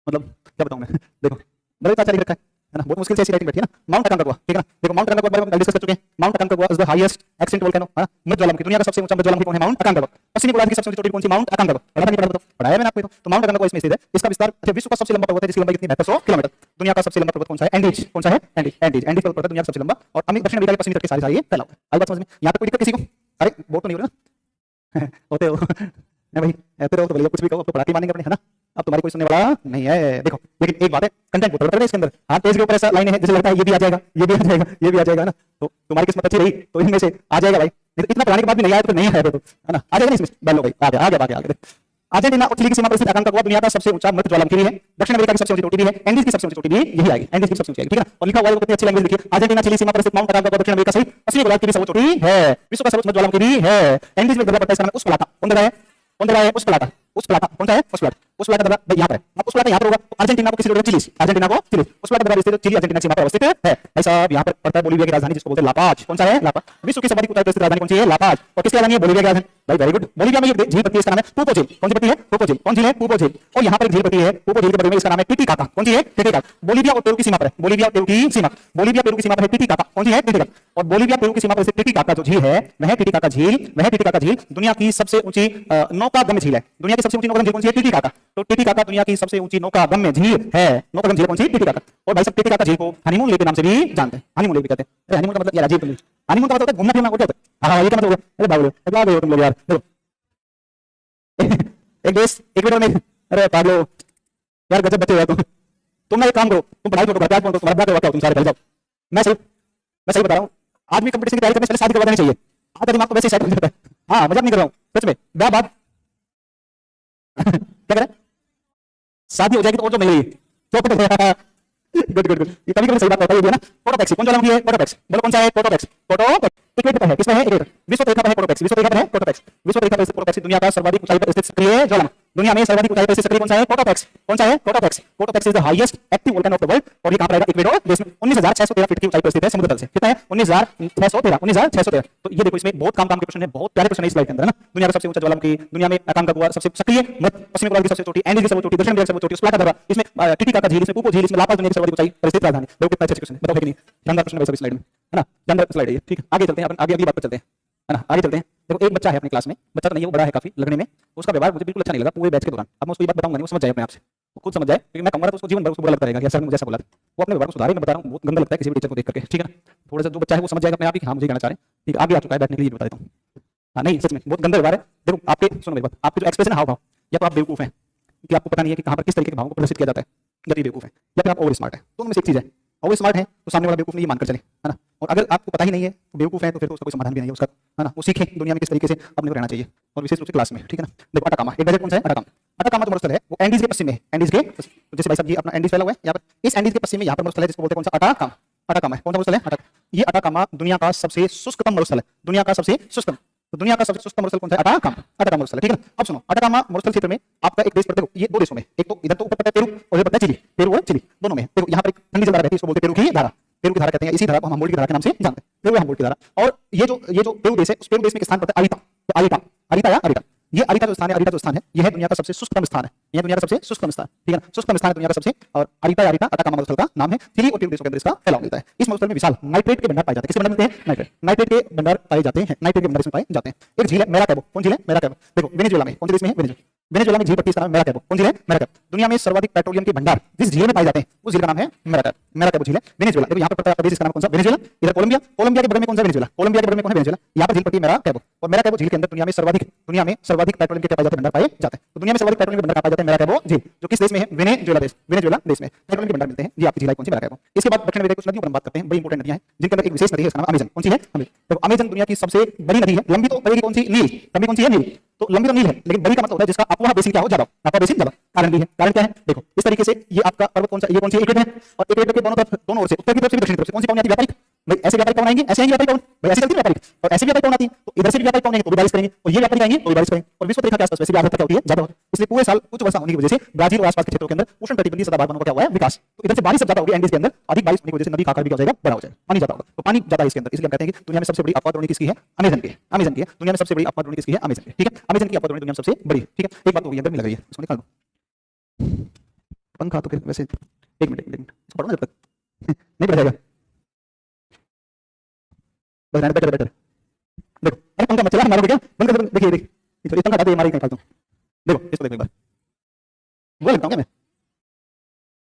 मतलब क्या बताऊं मैं। देखो बड़े अच्छा लिख रखा है ना, बहुत मुश्किल से ऐसी राइटिंग बैठी है ना। माउंट अकांकागुआ, ठीक है ना। देखो माउंट अकांकागुआ के बारे में डिस्कस कर चुके हैं। Mount अकांकागुआ is the highest extinct volcano, है ना, मृत ज्वालामुखी, दुनिया का सबसे ऊंचा मृत ज्वालामुखी कौन है? माउंट अकांकागुआ। पश्चिमी गोलार्ध की सबसे ऊंची चोटी कौन सी? माउंट अकांकागुआ। पढ़ा नहीं पढ़ा? बताओ, पढ़ाया मैंने आपको। तो माउंट अकांकागुआ इसमें स्थित है, इसका विस्तार, अच्छा विश्व का सबसे लंबा पर्वत है जिसकी लंबाई कितनी? 7200 किलोमीटर। दुनिया का सबसे लंबा पर्वत कौन सा है? एंडीज। कौन सा है? एंडीज। एंडीज, एंडीज पर्वत है दुनिया का सबसे लंबा, और दक्षिण अमेरिका के पश्चिमी तट के सारे ये फैला हुआ है। आई बात समझ में? यहाँ पे कोई दिक्कत किसी को? अरे वो तो नहीं हो रहा ना होते हो है भाई, ऐसे रहो तो भैया कुछ भी कहो, अब तो पढ़ा के मानेंगे अपने, है ना, अब तुम्हारी कोई सुनने वाला नहीं है। देखो लेकिन एक बात है, कंटेंट बहुत बड़ा है इसके अंदर। हाँ पेज के ऊपर ऐसा लाइन है जैसे लगता है ये भी आ जाएगा, ये भी आ जाएगा, ये भी आ जाएगा ना, तो तुम्हारी किस्मत अच्छी रही तो इनमें से आ जाएगा भाई, नहीं तो इतना पढ़ाने के बाद भी नहीं आया तो नहीं आया, तो है ना, आ जाएगा ना इसमें। बैलो भाई आ गया आ गया आ गया आ गया। अर्जेंटीना और चिली की सीमा पर स्थित अकांकागुआ दुनिया का सबसे ऊंचा मृत ज्वालामुखी भी है, दक्षिण अमेरिका की सबसे ऊंची चोटी भी है, एंडीज की सबसे ऊंची चोटी भी यही आएगी, एंडीज की सबसे ऊंची आएगी, ठीक है ना। और लिखा हुआ है, कितनी अच्छी लैंग्वेज लिखी है, अर्जेंटीना चिली सीमा पर स्थित माउंट अकांकागुआ दक्षिण अमेरिका सहित पश्चिमी गोलार्ध की भी सर्वोच्च चोटी है, विश्व का सर्वोच्च मृत ज्वालामुखी भी है, एंडीज में दबा पड़ता है, इसका नाम है उस्पलाटा। कौन दबा है? कौन दबा है? उस्पलाटा। उस्पलाटा कौन सा है? उस्पलाटा। उस्पलाटा दबा भाई यहाँ पर है, अब उस्पलाटा यहाँ पर होगा, अर्जेंटीना को किसी लोग चिली, अर्जेंटीना को चिली, उस्पलाटा दबा स्थित चिली अर्जेंटीना सीमा पर अवस्थित है भाई साहब। यहाँ पर पड़ता है बोलीविया की राजधानी जिसको बोलते हैं लापाज। कौन सा है? लापाज। विश्व की सर्वाधिक ऊंचाई पर स्थित राजधानी कौन सी है? लापाज। और किसकी राजधानी है? बोलीविया की राजधानी। भाई वेरी गुड। बोलीविया में एक झील पड़ती है, इसका नाम है पूपो झील। कौन सी पड़ती है? पूपो झील। कौन झील है? पूपो झील। और यहाँ पर एक झील पड़ती है पूपो झील के बगल में, इसका नाम है टिटिकाका। कौन सी है? टिटिकाका। बोलीविया और पेरू की सीमा पर है, बोलीविया और पेरू की सीमा, बोलीविया पेरू की सीमा पर है टिटिकाका। कौन सी है? टिटिकाका। और बोलीविया पेरू की सीमा पर स्थित टिटिकाका जो झील है वह टिटिकाका झील, वह टिटिकाका झील दुनिया की सबसे ऊंची नौकागम्य झील है। दुनिया की सबसे ऊंची नौकागम्य झील कौन सी है? टिटिकाका। तो टिटिकाका दुनिया की सबसे ऊंची नौकागम्य झील है, नौकागम्य झील कौन सी? टिटिकाका। और भाई सब टिटिकाका झील को हनीमून लेक के नाम से भी जानते हैं, हनीमून लेक भी कहते हैं। हनीमून का मतलब यार अजीब, तुम हनीमून का मतलब होता है घूमना फिरना, होता है। हां ये का मतलब होता है, अरे बाबू क्या गए हो तुम लोग यार। देखो एक देश इक्वेडोर में, अरे पागलो यार गजब बच्चे हो तुम ना एक काम करो, तुम पढ़ाई करो, क्या तुम्हारा ब्याह करवा, तुम सारे चले जाओ। मैं सही बता रहा हूँ, आदमी कंपटीशन की तैयारी करने से पहले शादी करवा देनी चाहिए, आधा दिमाग तो वैसे ही सेट हो जाता है। हाँ मजाक नहीं कर रहा हूँ, सच में ब्याह बाद क्या करें, शादी हो जाएगी तो और जो मिल रही है गुड गुड गुड, ये कभी कभी सही बात होता है ये ना। फोटोटैक्सी कौन ज्वालामुखी है? फोटोटैक्स। बोलो कौन सा है? फोटोटैक्स। फोटोटैक्स इक्वेटर पर है, किसमें है? इक्वेटर। विश्व रेखा पर है फोटोटैक्स, विश्व रेखा पर है फोटोटैक्स, विश्व रेखा पर स्थित फोटोटैक्स दुनिया का सर्वाधिक ऊंचाई पर स्थित सक्रिय ज्वालामुखी, दुनिया में सर्वाधिक ऊंचाई पर स्थित सक्रिय कौन सा है? फोटोटैक्स। कौन सा है? फोटोटैक्स। फोटोटैक्स is the highest active volcano of the world, और ये कहां पर रहेगा? इक्वेडोर देश में 19613 फीट की ऊंचाई पर स्थित है समुद्र तल से। कितना है? 19613, 19613। तो ये देखो इसमें बहुत काम के क्वेश्चन है, बहुत प्यारे क्वेश्चन है इस स्लाइड के अंदर, है ना। दुनिया का सबसे ऊंचा ज्वालामुखी, दुनिया में अकांकागुआ सबसे सक्रिय मृत, पश्चिमी गोलार्ध की सबसे चोटी, एंडीज की सबसे चोटी, दक्षिण अमेरिका की सबसे चोटी, उस्पलाटा दबा, इसमें टिटिकाका झील, इसमें पूपो झील, इसमें लापाज दुनिया की सर्वाधिक ऊंचाई पर स्थित राजधानी। देखो कितना अच्छा क्वेश्चन है, बताओ है कि नहीं? शानदार क्वेश्चन है इस स्लाइड में, है ना, शानदार स्लाइड है ये, ठीक है। आगे चलते हैं अपन, आगे अगली बात पर चलते हैं, है ना, आगे चलते हैं। देखो एक बच्चा है अपनी क्लास में, बच्चा तो नहीं है वो बड़ा है काफी लगने में, उसका व्यवहार मुझे बिल्कुल अच्छा नहीं लगा पूरे बैच के दौरान। अब मैं उसको ये बात बताऊंगा नहीं, वो समझ जाए अपने आप से, वो खुद समझ जाए, क्योंकि मैं कहूंगा तो उसको जीवन भर उसको बुरा लगता रहेगा कि सर ने मुझे ऐसा बोला था। वो अपने व्यवहार को सुधारे, मैं बता रहा हूँ, बहुत गंदा लगता है किसी भी टीचर को देख करके, ठीक है ना। थोड़ा सा जो बच्चा है वो समझ जाएगा अपने आप ही कि हाँ मुझे कहना चाह रहे हैं, ठीक है। आगे आ चुका है बैठने के लिए, बता देता हूँ। हाँ नहीं सच में बहुत गंदा व्यवहार है। देखो आपके, सुनो मेरी बात, आपके जो एक्सप्रेशन है हाव भाव, या तो आप बेवकूफ हैं कि आपको पता नहीं है कि कहाँ पर किस तरीके के भावों को प्रदर्शित किया जाता है, या बेवकूफ है, या फिर आप ओवर स्मार्ट है। दोनों में से एक चीज है, ओवर स्मार्ट है तो सामने वाला बेवकूफ नहीं मानकर चले, है ना। और अगर आपको पता ही नहीं है तो बेवकूफ है तो फिर तो उसका कोई समाधान भी नहीं है उसका, है ना। वो सीखें दुनिया में किस तरीके से अपने को रहना चाहिए, और विशेष रूप से क्लास में, ठीक है ना। देखो अटाकामा एक डेजर्ट कौन सा है? अटाकामा। अटाकामा जो मरुस्थल है वो एंडीज के पश्चिम में है, एंडीज के तो जैसे भाई साहब ये अपना एंडीज फैला हुआ है यहाँ पर, इस एंडीज के पश्चिम में यहाँ पर मरुस्थल है जिसको बोलते हैं कौन सा, अटाकामा। अटाकामा है कौन सा मरुस्थल है, अटाकामा। ये अटाकामा दुनिया का सबसे शुष्कतम मरुस्थल है, दुनिया का सबसे शुष्कतम, तो दुनिया का सबसे शुष्क मरुस्थल कौन सा है, अटाकामा। अटाकामा मरुस्थल, ठीक है। अब सुनो, अटाकामा मरुस्थल क्षेत्र में आपका एक देश पड़ता है, ये दो देशों में, एक तो इधर तो ऊपर पड़ता है पेरू और इधर पड़ता है चिली, पेरू और चिली दोनों में। देखो यहाँ पर एक ठंडी जलधारा बहती है, इसको बोलते हैं पेरू की धारा। पेरू की धारा कहते हैं, इसी धारा को हम हम्बोल्ट की धारा के नाम से जानते हैं, पेरू हम्बोल्ट की धारा। और ये जो पेरू देश है, उस पेरू देश में एक स्थान पड़ता है अरिता, अरिता, अरिता या अरिता। ये अरिता जो स्थान है, अरिता जो स्थान है, यह है दुनिया का सबसे शुष्कतम स्थान है, यह दुनिया का सबसे शुष्कतम स्थान, ठीक है ना, शुष्कतम स्थान है दुनिया का सबसे। और अरिता या अरिता अटाकामा मरुस्थल का नाम है। चिली और पेरू देशों के अंदर इसका फैलाव मिलता है। इस मरुस्थल में विशाल नाइट्रेट के भंडार पाए जाते हैं। किसके भंडार मिलते हैं, नाइट्रेट, नाइट्रेट के भंडार पाए जाते हैं, नाइट्रेट के भंडार इसमें पाए जाते हैं। एक झील है मेराकैबो, कौन झील है, मेराकैबो। देखो वेनेजुएला में, कौन से देश में है, वेनेजुएला, वेनेजुएला में झील पट्टी, इसका नाम मेराकैबो, कौन झील है, मेराकैबो। दुनिया में सर्वाधिक पेट्रोलियम के भंडार जिस झील में पाए जाते हैं उस झील का नाम है मेराकैबो, मेराकैबो झील है, वेनेजुएला। देखो यहाँ पर पड़ता है देश, इसका नाम कौन सा, वेनेजुएला। इधर कोलंबिया, कोलंबिया के बगल में कौन सा, वेनेजुएला, कोलंबिया के बगल में कौन है, वेनेजुएला। यहाँ पर झील पट्टी मेराकैबो, और मेराकैबो झील के अंदर दुनिया में सर्वाधिक पेट्रोलियम के पाए जाते हैं, भंडार पाए जाते हैं। तो दुनिया में सर्वाधिक पेट्रोलियम के भंडार पाए जाते हैं मेराकैबो झील, जो किस देश में है, वेनेजुएला देश, वेनेजुएला देश में पेट्रोलियम के भंडार मिलते हैं। ये आपकी झील है कौन सी, मेराकैबो। इसके बाद दक्षिण अमेरिका की कुछ नदियों पर हम बात करते हैं, बड़ी इंपॉर्टेंट नदियां हैं, जिनके अंदर एक विशेष नदी है, इसका नाम अमेजन, कौन सी है, अमेजन। देखो अमेजन दुनिया की सबसे बड़ी नदी है, लंबी तो पड़ेगी कौन सी, नील, लंबी कौन सी है, नील। तो लंबी तो नील है, लेकिन बड़ी का मतलब होता है जिसका अपवाह बेसिन क्या हो, ज्यादा, अपवाह बेसिन ज्यादा। कारण भी है, कारण क्या है, देखो इस तरीके से ये आपका पर्वत कौन सा, ये कौन सी, इक्वेटर है, और इक्वेटर के दोनों तरफ, दोनों ओर से, उत्तर की तरफ से भी दक्षिण की तरफ से कौन सी पावन आती है, व्यापारिक। भाई ऐसे व्यापारिक पावन आएंगे, ऐसे आएंगे व्यापारिक पावन, भाई ऐसे चलती है व्यापारिक, और ऐसे भी व्यापारिक पावन आती है, तो इधर से भी व्यापारिक पावन आएंगे तो भी बारिश करेंगे, और ये व्यापारिक आएंगे तो भी बारिश करेंगे। और विश्व रेखा के आसपास वैसे भी आर्द्रता क्या होती है, ज्यादा होती है। इसलिए पूरे साल उच्च वर्षा होने की वजह से ब्राजील और आसपास के क्षेत्रों के अंदर उष्ण कटिबंधीय सदाबहार वनों का क्या हुआ है, विकास। तो इधर से बारिश ज्यादा होगी, एंडीज के अंदर अधिक बारिश होने की वजह से नदी का आकार भी क्या हो जाएगा, बड़ा हो जाएगा, पानी ज्यादा होगा, तो पानी ज्यादा है इसके अंदर। इसलिए हम कहते हैं कि दुनिया में सबसे बड़ी अपवाह द्रोणी किसकी है, अमेजन की है, अमेजन की है। दुनिया में सबसे बड़ी अपवाह द्रोणी किसकी है, अमेजन की, ठीक है। अमेजन की अपवाह द्रोणी दुनिया में सबसे बड़ी, ठीक है। एक बात तो होगी, गर्मी लग रही है, इसको निकाल दो पंखा, तो फिर वैसे एक मिनट इसको पढ़ो ना जब तक नहीं पढ़ जाएगा, बस रहने बेटर बेटर। देखो अरे पंखा मत चला, मारोगे क्या, बंद कर, देखिए देखिए तो पंखा हटा दे, हमारे कहीं फालतू। देखो इसको देखो एक बार, वो लगता हूँ क्या मैं,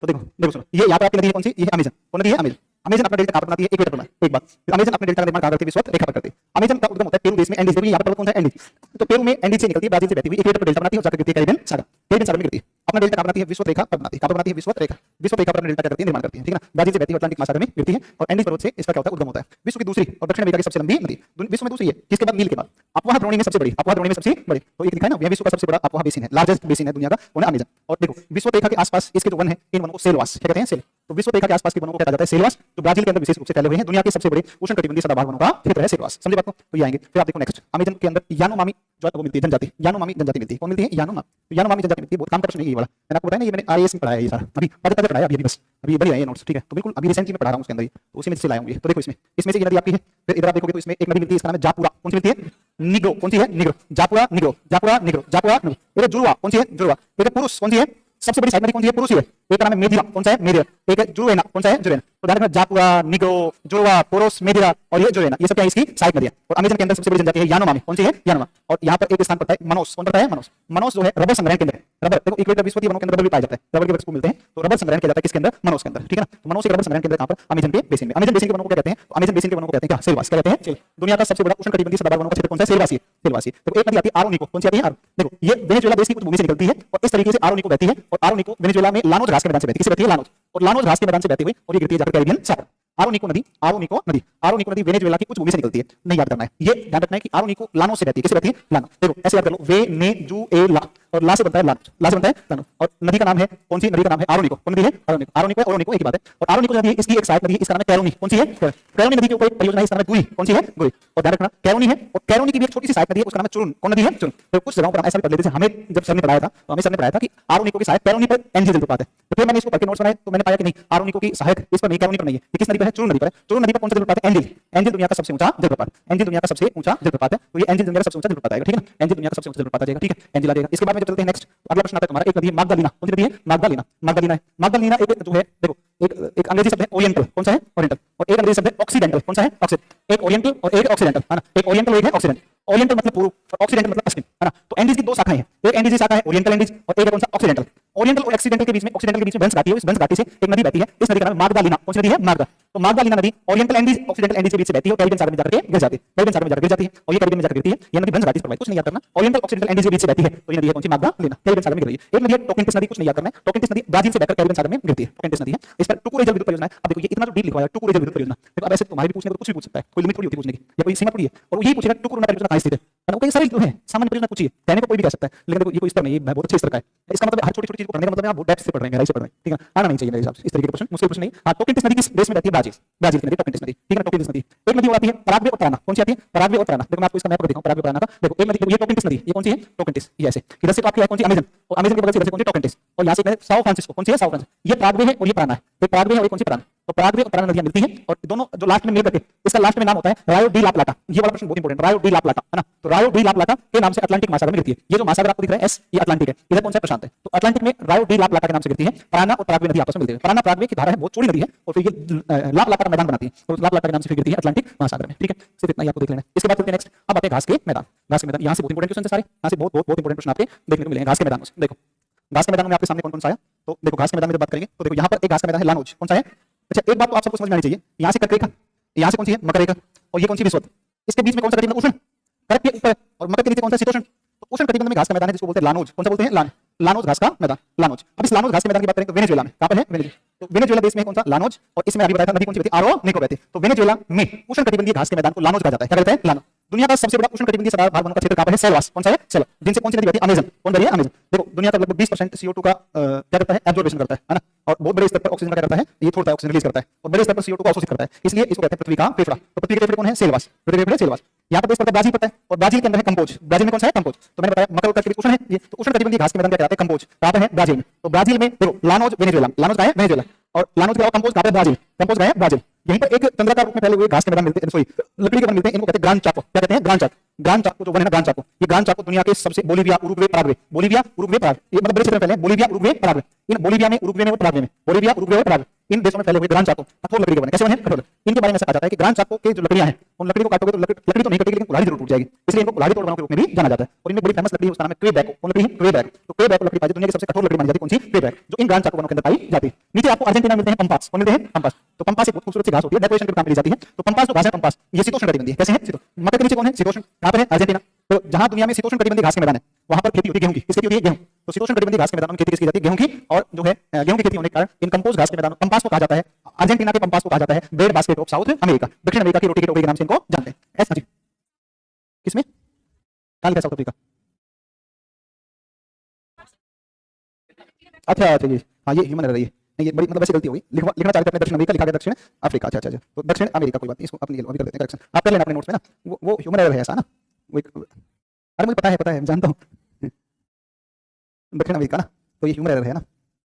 तो देखो देखो सुनो, ये यहाँ पे आपकी नदी है कौन सी, ये अमेजन, कौन नदी है, अमेजन। अमेजन अपना डेल्टा कहाँ पर बनाती है, इक्वेटर पर। एक बात, अमेजन अपने डेल्टा का निर्माण कहाँ करती है, विषुवत रेखा पर करती है। अमेजन का उद्गम होता है पेरू देश में, एंडीज में। यहाँ पर कौन सा है, एंडीज। तो पेरू में एंडीज से निकलती है, ब्राजील से बहती हुई इक्वेटर पर डेल्टा बनाती है और जाकर गिरती है कैरिबियन सागर, कैरिबियन सागर में गिरती है। अपना डेल्टा कहाँ बनाती है, विषुवत रेखा पर बनाती है, कहाँ पर बनाती है, विषुवत रेखा, विषुवत रेखा पर अपना डेल्टा क्या करती है, निर्माण करती है, ठीक है ना। ब्राजील से बहती है, अटलांटिक महासागर में गिरती है, और एंडीज पर्वत से इसका क्या होता है, उद्गम होता है। विश्व की दूसरी और दक्षिण अमेरिका की सबसे लंबी नदी, विश्व में दूसरी है, किसके बाद, नील के बाद। अपवाह द्रोणी में सबसे बड़ी, अपवाह द्रोणी में सबसे बड़ी, तो एक दिखाया ना, यह विश्व का सबसे बड़ा अपवाह बेसिन है, लार्जेस्ट बेसिन है दुनिया का, वो है अमेजन। और देखो विश्व रेखा के आसपास इसके जो वन है, इन वनों को सेलवास क्या कहते हैं, सेल। तो विश्व रेखा के आसपास के वनों को कहा जाता है सेलवास, जो ब्राजील के अंदर विशेष रूप से फैले हुए हैं। दुनिया के सबसे बड़े उष्ण कटिबंधीय सदाबहार वनों का क्षेत्र है सेलवास, समझे बात को। तो ये आएंगे, फिर आप देखो नेक्स्ट, अमेजन के अंदर यानोमामी जो वो मिलती है, जनजाति, यानोमामी जनजाति मिलती है, कौन मिलती है, यानोमामी, यानोमामी जनजाति मिलती है। बहुत काम का प्रश्न नहीं है ये वाला, मैंने आपको बताया ना, ये मैंने आईएएस में पढ़ाया है, ये सारा अभी पढ़ता पढ़ाया अभी बस, अभी बड़ी है ये नोट्स, ठीक है। तो बिल्कुल अभी रिसेंटली मैं पढ़ा रहा हूँ उसके अंदर, तो उसी में से लाया हूँ ये। तो देखो इसमें से ये नदी आपकी है, फिर इधर आप देखोगे तो इसमें एक नदी मिलती है, इसका नाम है जापुरा, कौन सी मिलती है, निग्रो, कौन सी है, निग्रो, जापुरा निग्रो, जापुरा निग्रो, जापुरा निग्रो। एक जुड़वा, कौन सी है, जुड़वा। एक पुरुष, कौन सी है, सबसे बड़ी साइड नदी कौन सी है, पुरुष ही है। एक का नाम है मेदिरा, कौन सा है, मेदिरा। एक है जुरेना, कौन सा है, जुरेना। तो ध्यान रखना, जापुरा, निग्रो, जुड़वा, पोरोस, मेदिरा और ये जुरेना, ये सब क्या है, इसकी सहायक नदियां। और अमेजन के अंदर सबसे बड़ी जनजाति है यानोमामी, कौन सी है, यानोमा। और यहाँ पर एक स्थान पड़ता है मनोस, कौन पड़ता है, मनोस। मनोस जो है रबर संग्रहण केंद्र है, रबर। देखो इक्वेटर विश्व वनों के अंदर रबर भी पाया जाता है, रबर के वृक्ष को मिलते हैं, तो रबर संग्रहण किया जाता है किसके अंदर, मनोस के अंदर, ठीक है ना। तो मनोस के रबर संग्रहण केंद्र कहाँ पर, अमेजन के बेसिन में। अमेजन बेसिन के वनों को क्या कहते हैं, अमेजन बेसिन के वनों को कहते हैं क्या, सेलवास, क्या कहते हैं, सेल। दुनिया का सबसे बड़ा उष्ण कटिबंधीय सदाबहार वनों का क्षेत्र कौन सा है, सेलवासी, सेलवासी। तो एक नदी आती है आरोनिको, कौन सी आती है, आरो। देखो ये वेनेजुएला देश की कुछ भूमि से निकलती है और इस तरीके से आरोनिको बहती है, और आरोनिको वेनेजुएला में लानोज घास के मैदान से बहती है, किससे बहती है, लानोज। और लानोज घास के मैदान से बहती हुई और ये गिरती है जाकर कैरिबियन सागर। आरोनिको नदी, आरोनिको नदी, आरोनिको नदी वेनेजुएला की कुछ भूमि से निकलती है, नहीं याद करना है, ये ध्यान रखना है कि आरोनिको लानो से बहती है, किससे बहती है, लानो। देखो ऐसे याद कर लो, वेनेजुएला और ला से बनता है लानो, ला से बनता है लानो। और नदी का नाम है, कौन सी नदी का नाम है, आरोनिको। कौन नदी है, आरोनिको। आरोनिको और ओरोनिको एक ही बात है। और आरोनिको नदी है, इसकी एक सहायक नदी है, इसका नाम है कैरोनी, कौन सी है, कैरोनी नदी के ऊपर एक परियोजना है, इसका नाम है गुई, कौन सी है, गुई। और ध्यान रखना कैरोनी है, और कैरोनी की भी एक छोटी सी सहायक नदी है, उसका नाम है चुरुन, कौन नदी है, चुरुन। तो कुछ जगहों पर हम ऐसा भी पढ़ लेते हैं, हमें जब सर ने पढ़ाया था तो हमें सर ने पढ़ाया था कि आरोनिको की सहायक कैरोनी पर एनजी जलप्रपात है। तो फिर मैंने इसको पढ़ के नोट्स बनाए तो मैंने पाया कि नहीं, आरोनिको की सहायक इस पर नहीं, कैरोनी पर नहीं है, ये किस नदी पर है, चुरुन नदी पर है। चुरुन नदी पर कौन सा जलप्रपात है, एंजिल। एंजिल दुनिया का सबसे ऊंचा जलप्रपात, एंजिल दुनिया का सबसे ऊंचा जलप्रपात है। तो ये एंजिल दुनिया का सबसे ऊंचा जलप्रपात आएगा, ठीक है ना। एंजिल दुनिया का सबसे ऊंचा जलप्रपात आ जाएगा, ठीक है, एंजिल आ जाएगा। इसके बाद में जब चलते हैं नेक्स्ट, अगला प्रश्न आता है तुम्हारा, एक नदी है मागदालिना, कौन सी नदी है, मागदालिना। मागदालिना है, मागदालिना एक जो है, देखो एक अंग्रेजी शब्द है ओरिएंटल, कौन सा है, ओरिएंटल। और एक अंग्रेजी शब्द है ऑक्सीडेंटल, कौन सा है, ऑक्सीडेंट। एक ओरिएंटल और एक ऑक्सीडेंटल, है ना। एक ओरिएंटल और एक है ऑक्सीडेंट। ओरिएंटल मतलब पूर्व और ऑक्सीडेंटल मतलब पश्चिम, है ना। तो एंडीज की दो शाखाएं हैं, एक एंडीज की शाखा है ओरिएंटल एंडीज और एक है कौन सा, ऑक्सीडेंटल। ओरिएंटल और ऑक्सीडेंटल के बीच में, ऑक्सीडेंटल के बीच में बंस घाटी है, इस बंस घाटी से एक नदी बहती है, इस नदी का नाम है मागदालिना, कौन सी नदी है, मागदा। तो मागदालिना नदी ओरिएंटल एंडीज ऑक्सीडेंटल एंडीज के बीच से बहती है और कैरिबियन सागर में जाकर गिर जाती है, कैरिबियन सागर में जाकर गिर जाती है, और ये कैरिबियन में जाकर गिरती है। ये नदी बंस घाटी से, कुछ नहीं याद करना, ओरिएंटल ऑक्सीडेंटल एंडीज के बीच से बहती है, तो ये नदी है कौन सी, मागदालिना, कैरिबियन सागर में गिर रही है। एक नदी है टोकिंटिस नदी, कुछ नहीं याद करना है, टोकिंटिस नदी ब्राजील से बहकर कैरिबियन सागर में गिरती है, टोकिंटिस नदी है। इस पर टुकुरे जल विद्युत परियोजना है। अब देखो ये इतना जो डीप लिखा है, टुकुरे जल विद्युत परियोजना। देखो अब ऐसे तुम्हारे भी पूछने को कुछ भी पूछ सकता है, कोई लिमिट थोड़ी होती है पूछने की, या कोई सीमा थोड़ी है। और यही पूछेगा टुकुरे परियोजना कहां स्थित है, वो कई सारे जो है सामान्य परियोजना पूछिए, कहने को कोई भी कह सकता है, लेकिन देखो ये कोई स्तर नहीं, ये बहुत अच्छे स्तर का है। इसका मतलब हर छोटी छोटी चीज को पढ़ने का मतलब है आप बहुत डेप्थ से पढ़ रहे हैं, गहराई से पढ़ रहे हैं, ठीक है, आना नहीं चाहिए मेरे हिसाब से इस तरीके के क्वेश्चन, मुश्किल प्रश्न नहीं। हाँ, टोकिंटिस नदी किस देश में रहती है? ब्राजील, ब्राजील की नदी टोकिंटिस नदी, ठीक है ना, टोकिंटिस नदी। एक नदी और आती है पराग्वे और पराना, कौन सी आती है? पराग्वे और पराना। देखो मैं आपको इसका मैप कर दिखाऊं, पराग्वे पराना का, देखो एक नदी, ये टोकिंटिस नदी, ये कौन सी है? टोकिंटिस, ये ऐसे इधर से तो आपकी है कौन सी? अमेजन, और अमेजन के बगल से इधर से कौन सी? टोकिंटिस, और यहाँ से साओ फ्रांसिस्को, कौन सी है? Sao Francisco. ये पराग्वे है और ये पराना है, ये पराग्वे है और ये कौन सी? पराना। तो पराग्वे और पराना नदियां मिलती हैं और दोनों जो लास्ट में मिल करके, इसका लास्ट में नाम होता है रायो डी ला प्लाटा। ये वाला प्रश्न बहुत इंपॉर्टेंट, रायो डी ला प्लाटा, है ना, तो रायो डी ला प्लाटा के नाम से अटलांटिक महासागर में गिरती है। ये जो महासागर आपको दिख रहा है एस, ये अटलांटिक है, इधर कौन सा? प्रशांत है। तो अटलांटिक में रायो डी ला प्लाटा के नाम से गिरती है, पराना और पराग्वे नदी आपस में मिलती है। पराना पराग्वे की धारा है, बहुत चौड़ी नदी है, और फिर ये ला प्लाटा का मैदान बनाती है, तो ला प्लाटा के नाम से फिर गिरती है अटलांटिक महासागर में, ठीक है, सिर्फ इतना ही आपको देख लेना है। इसके बाद चलते हैं नेक्स्ट, अब आते हैं घास के मैदान। घास के मैदान, यहाँ से बहुत इंपॉर्टेंट क्वेश्चन है सारे, यहाँ से बहुत बहुत बहुत इंपॉर्टेंट प्रश्न आपके देखने को मिलेंगे घास के मैदान में। देखो घास के मैदान में आपके सामने कौन कौन सा है, तो देखो घास के मैदान में जब बात करेंगे तो देखो यहाँ पर एक घास का मैदान है लानोज, कौन सा है? अच्छा, एक बात तो आप सबको समझ में आनी चाहिए, यहाँ से कर्क रेखा, यहाँ से कौन सी है? मकर रेखा, और ये कौन सी? विषुवत। इसके बीच में कौन सा कटिबंध? उष्ण। कर्क के ऊपर और मकर के नीचे कौन सा? शीतोष्ण। तो उष्ण कटिबंध में घास का मैदान है जिसको बोलते हैं लानोज, कौन सा बोलते हैं? लानोज घास का मैदान, लानोज। अब इस लानोज घास के मैदान की बात करें तो वेनेजुएला में, कहां पर है? वेनेजुएला। तो वेनेजुएला देश में कौन सा? लानोज, और इसमें अभी बताया था नदी कौन सी बहती है? आरोनिको बहती है। तो वेनेजुएला में उष्ण कटिबंधीय घास के मैदान को लानोज कहा जाता है। क्या कहते हैं? लानोज। दुनिया का सबसे बड़ा उष्ण कटिबंधीय सदाहरण वनों का क्षेत्र कहां पर है? सेलवास, कौन सा है? सेलवास। जिनसे कौन सी नदी बहती है? अमेजन, कौन बहती है? अमेजन। देखो दुनिया का लगभग 20% CO2 का क्या करता है? एब्जॉर्प्शन करता है ना, और बहुत बड़े स्तर पर ऑक्सीजन का क्या करता है? ये छोड़ता है, ऑक्सीजन रिलीज करता है, और बड़े स्तर पर CO2 को अवशोषित करता है, इसलिए इसको कहते हैं पृथ्वी का फेफड़ा। तो पृथ्वी के फेफड़े कौन है? सेलवास, पृथ्वी के फेफड़े सेलवास। यहाँ पर देश पड़ता है ब्राजील पड़ता है, और ब्राजील के अंदर है कंपोज। ब्राजील में कौन सा है? कंपोज। तो मैंने बताया मकर के उष्ण है ये, तो उष्ण कटिबंधीय घास के मैदान क्या कहते हैं? कंपोज। कहां पर है? ब्राजील में। तो ब्राजील में देखो लानोज वेनेजुएला, लानोज का है वेनेजुएला, और लानोज के अलावा कंपोज कहां पर? ब्राजील, कंपोज का है ब्राजील। यहीं पर एक चंद्राकार रूप में फैले हुए घास के मैदान मिलते हैं, सॉरी लकड़ी के वन मिलते हैं, इनको कहते हैं ग्रांड चाको। क्या कहते हैं? ग्रांड चाको। ग्रांड चाको जो वन है ना, ग्रांड चाको, ये ग्रांड चाको दुनिया के सबसे Bolivia, Uruguay, Paraguay, Bolivia, Uruguay, Paraguay, ये मतलब बड़े क्षेत्र में फैले हैं, बोलीविया, उरुग्वे, पराग्वे। इन बोलीविया में, उरुग्वे में और पराग्वे में, बोलीविया, उरुग्वे और पराग्वे, इन देशों में फैले हुए ग्रांड चाको कठोर लकड़ी के बने। कैसे बने? कठोर। इनके बारे में ऐसा कहा जाता है कि ग्रांड चाको के जो लकड़ियां हैं, उन लकड़ी को काटोगे तो लकड़ी तो नहीं कटेगी लेकिन कुल्हाड़ी जरूर टूट जाएगी, इसलिए इनको कुल्हाड़ी तोड़ वनों के रूप में भी जाना जाता है। और इनमें बड़ी फेमस लकड़ी है, उसका नाम है क्वेबेको। कौन लकड़ी है? क्वेबेको। तो क्वेबेको लकड़ी पाई दुनिया की सबसे कठोर लकड़ी मानी जाती है, कौन सी? क्वेबेको, जो इन ग्रांड चाको वनों के अंदर पाई जाती है। नीचे आपको अर्जेंटीना मिलते हैं पंपास, कौन मिलते हैं? पंपास। तो पंपास एक बहुत खूबसूरत सी घास होती है, डेकोरेशन के काम में ली जाती है। तो पंपास जो घास है, पंपास ये शीतोष्ण कटिबंधीय है। कैसे है? शीतोष्ण। मकर के नीचे कौन है? शीतोष्ण, कहां पर है? अर्जेंटीना। तो जहां दुनिया में शीतोष्ण कटिबंधीय घास के मैदान है, वहां पर खेती होती है गेहूं की। किसकी होती है? गेहूं। तो शीतोष्ण कटिबंधीय घास के मैदान में खेती किसकी जाती है? गेहूं की। और जो है गेहूं की खेती होने के कारण इन कंपोज घास के मैदान, पंपास को कहा जाता है, अर्जेंटीना के पंपास को कहा जाता है bread basket of south America, दक्षिण अमेरिका की रोटी की टोकरी के नाम से इनको जानते हैं। ऐसा जी किसमें कहां लिखा? South Africa. अच्छा जी, हाँ ये ह्यूमन एरर है, ये बड़ी मतलब वैसे गलती हो गई, लिखना चाहते थे दक्षिण अमेरिका, लिखा गया दक्षिण अफ्रीका। अच्छा, तो दक्षिण अमेरिका कोई बात नहीं, इसको अपनी अभी कर देते हैं करेक्शन, आप कर लेना अपने नोट्स में ना, वो ह्यूमन एरर है ऐसा ना, वो अरे मुझे पता है, जानता हूँ दक्षिण अमेरिका ना, तो ये ह्यूमन एरर है ना,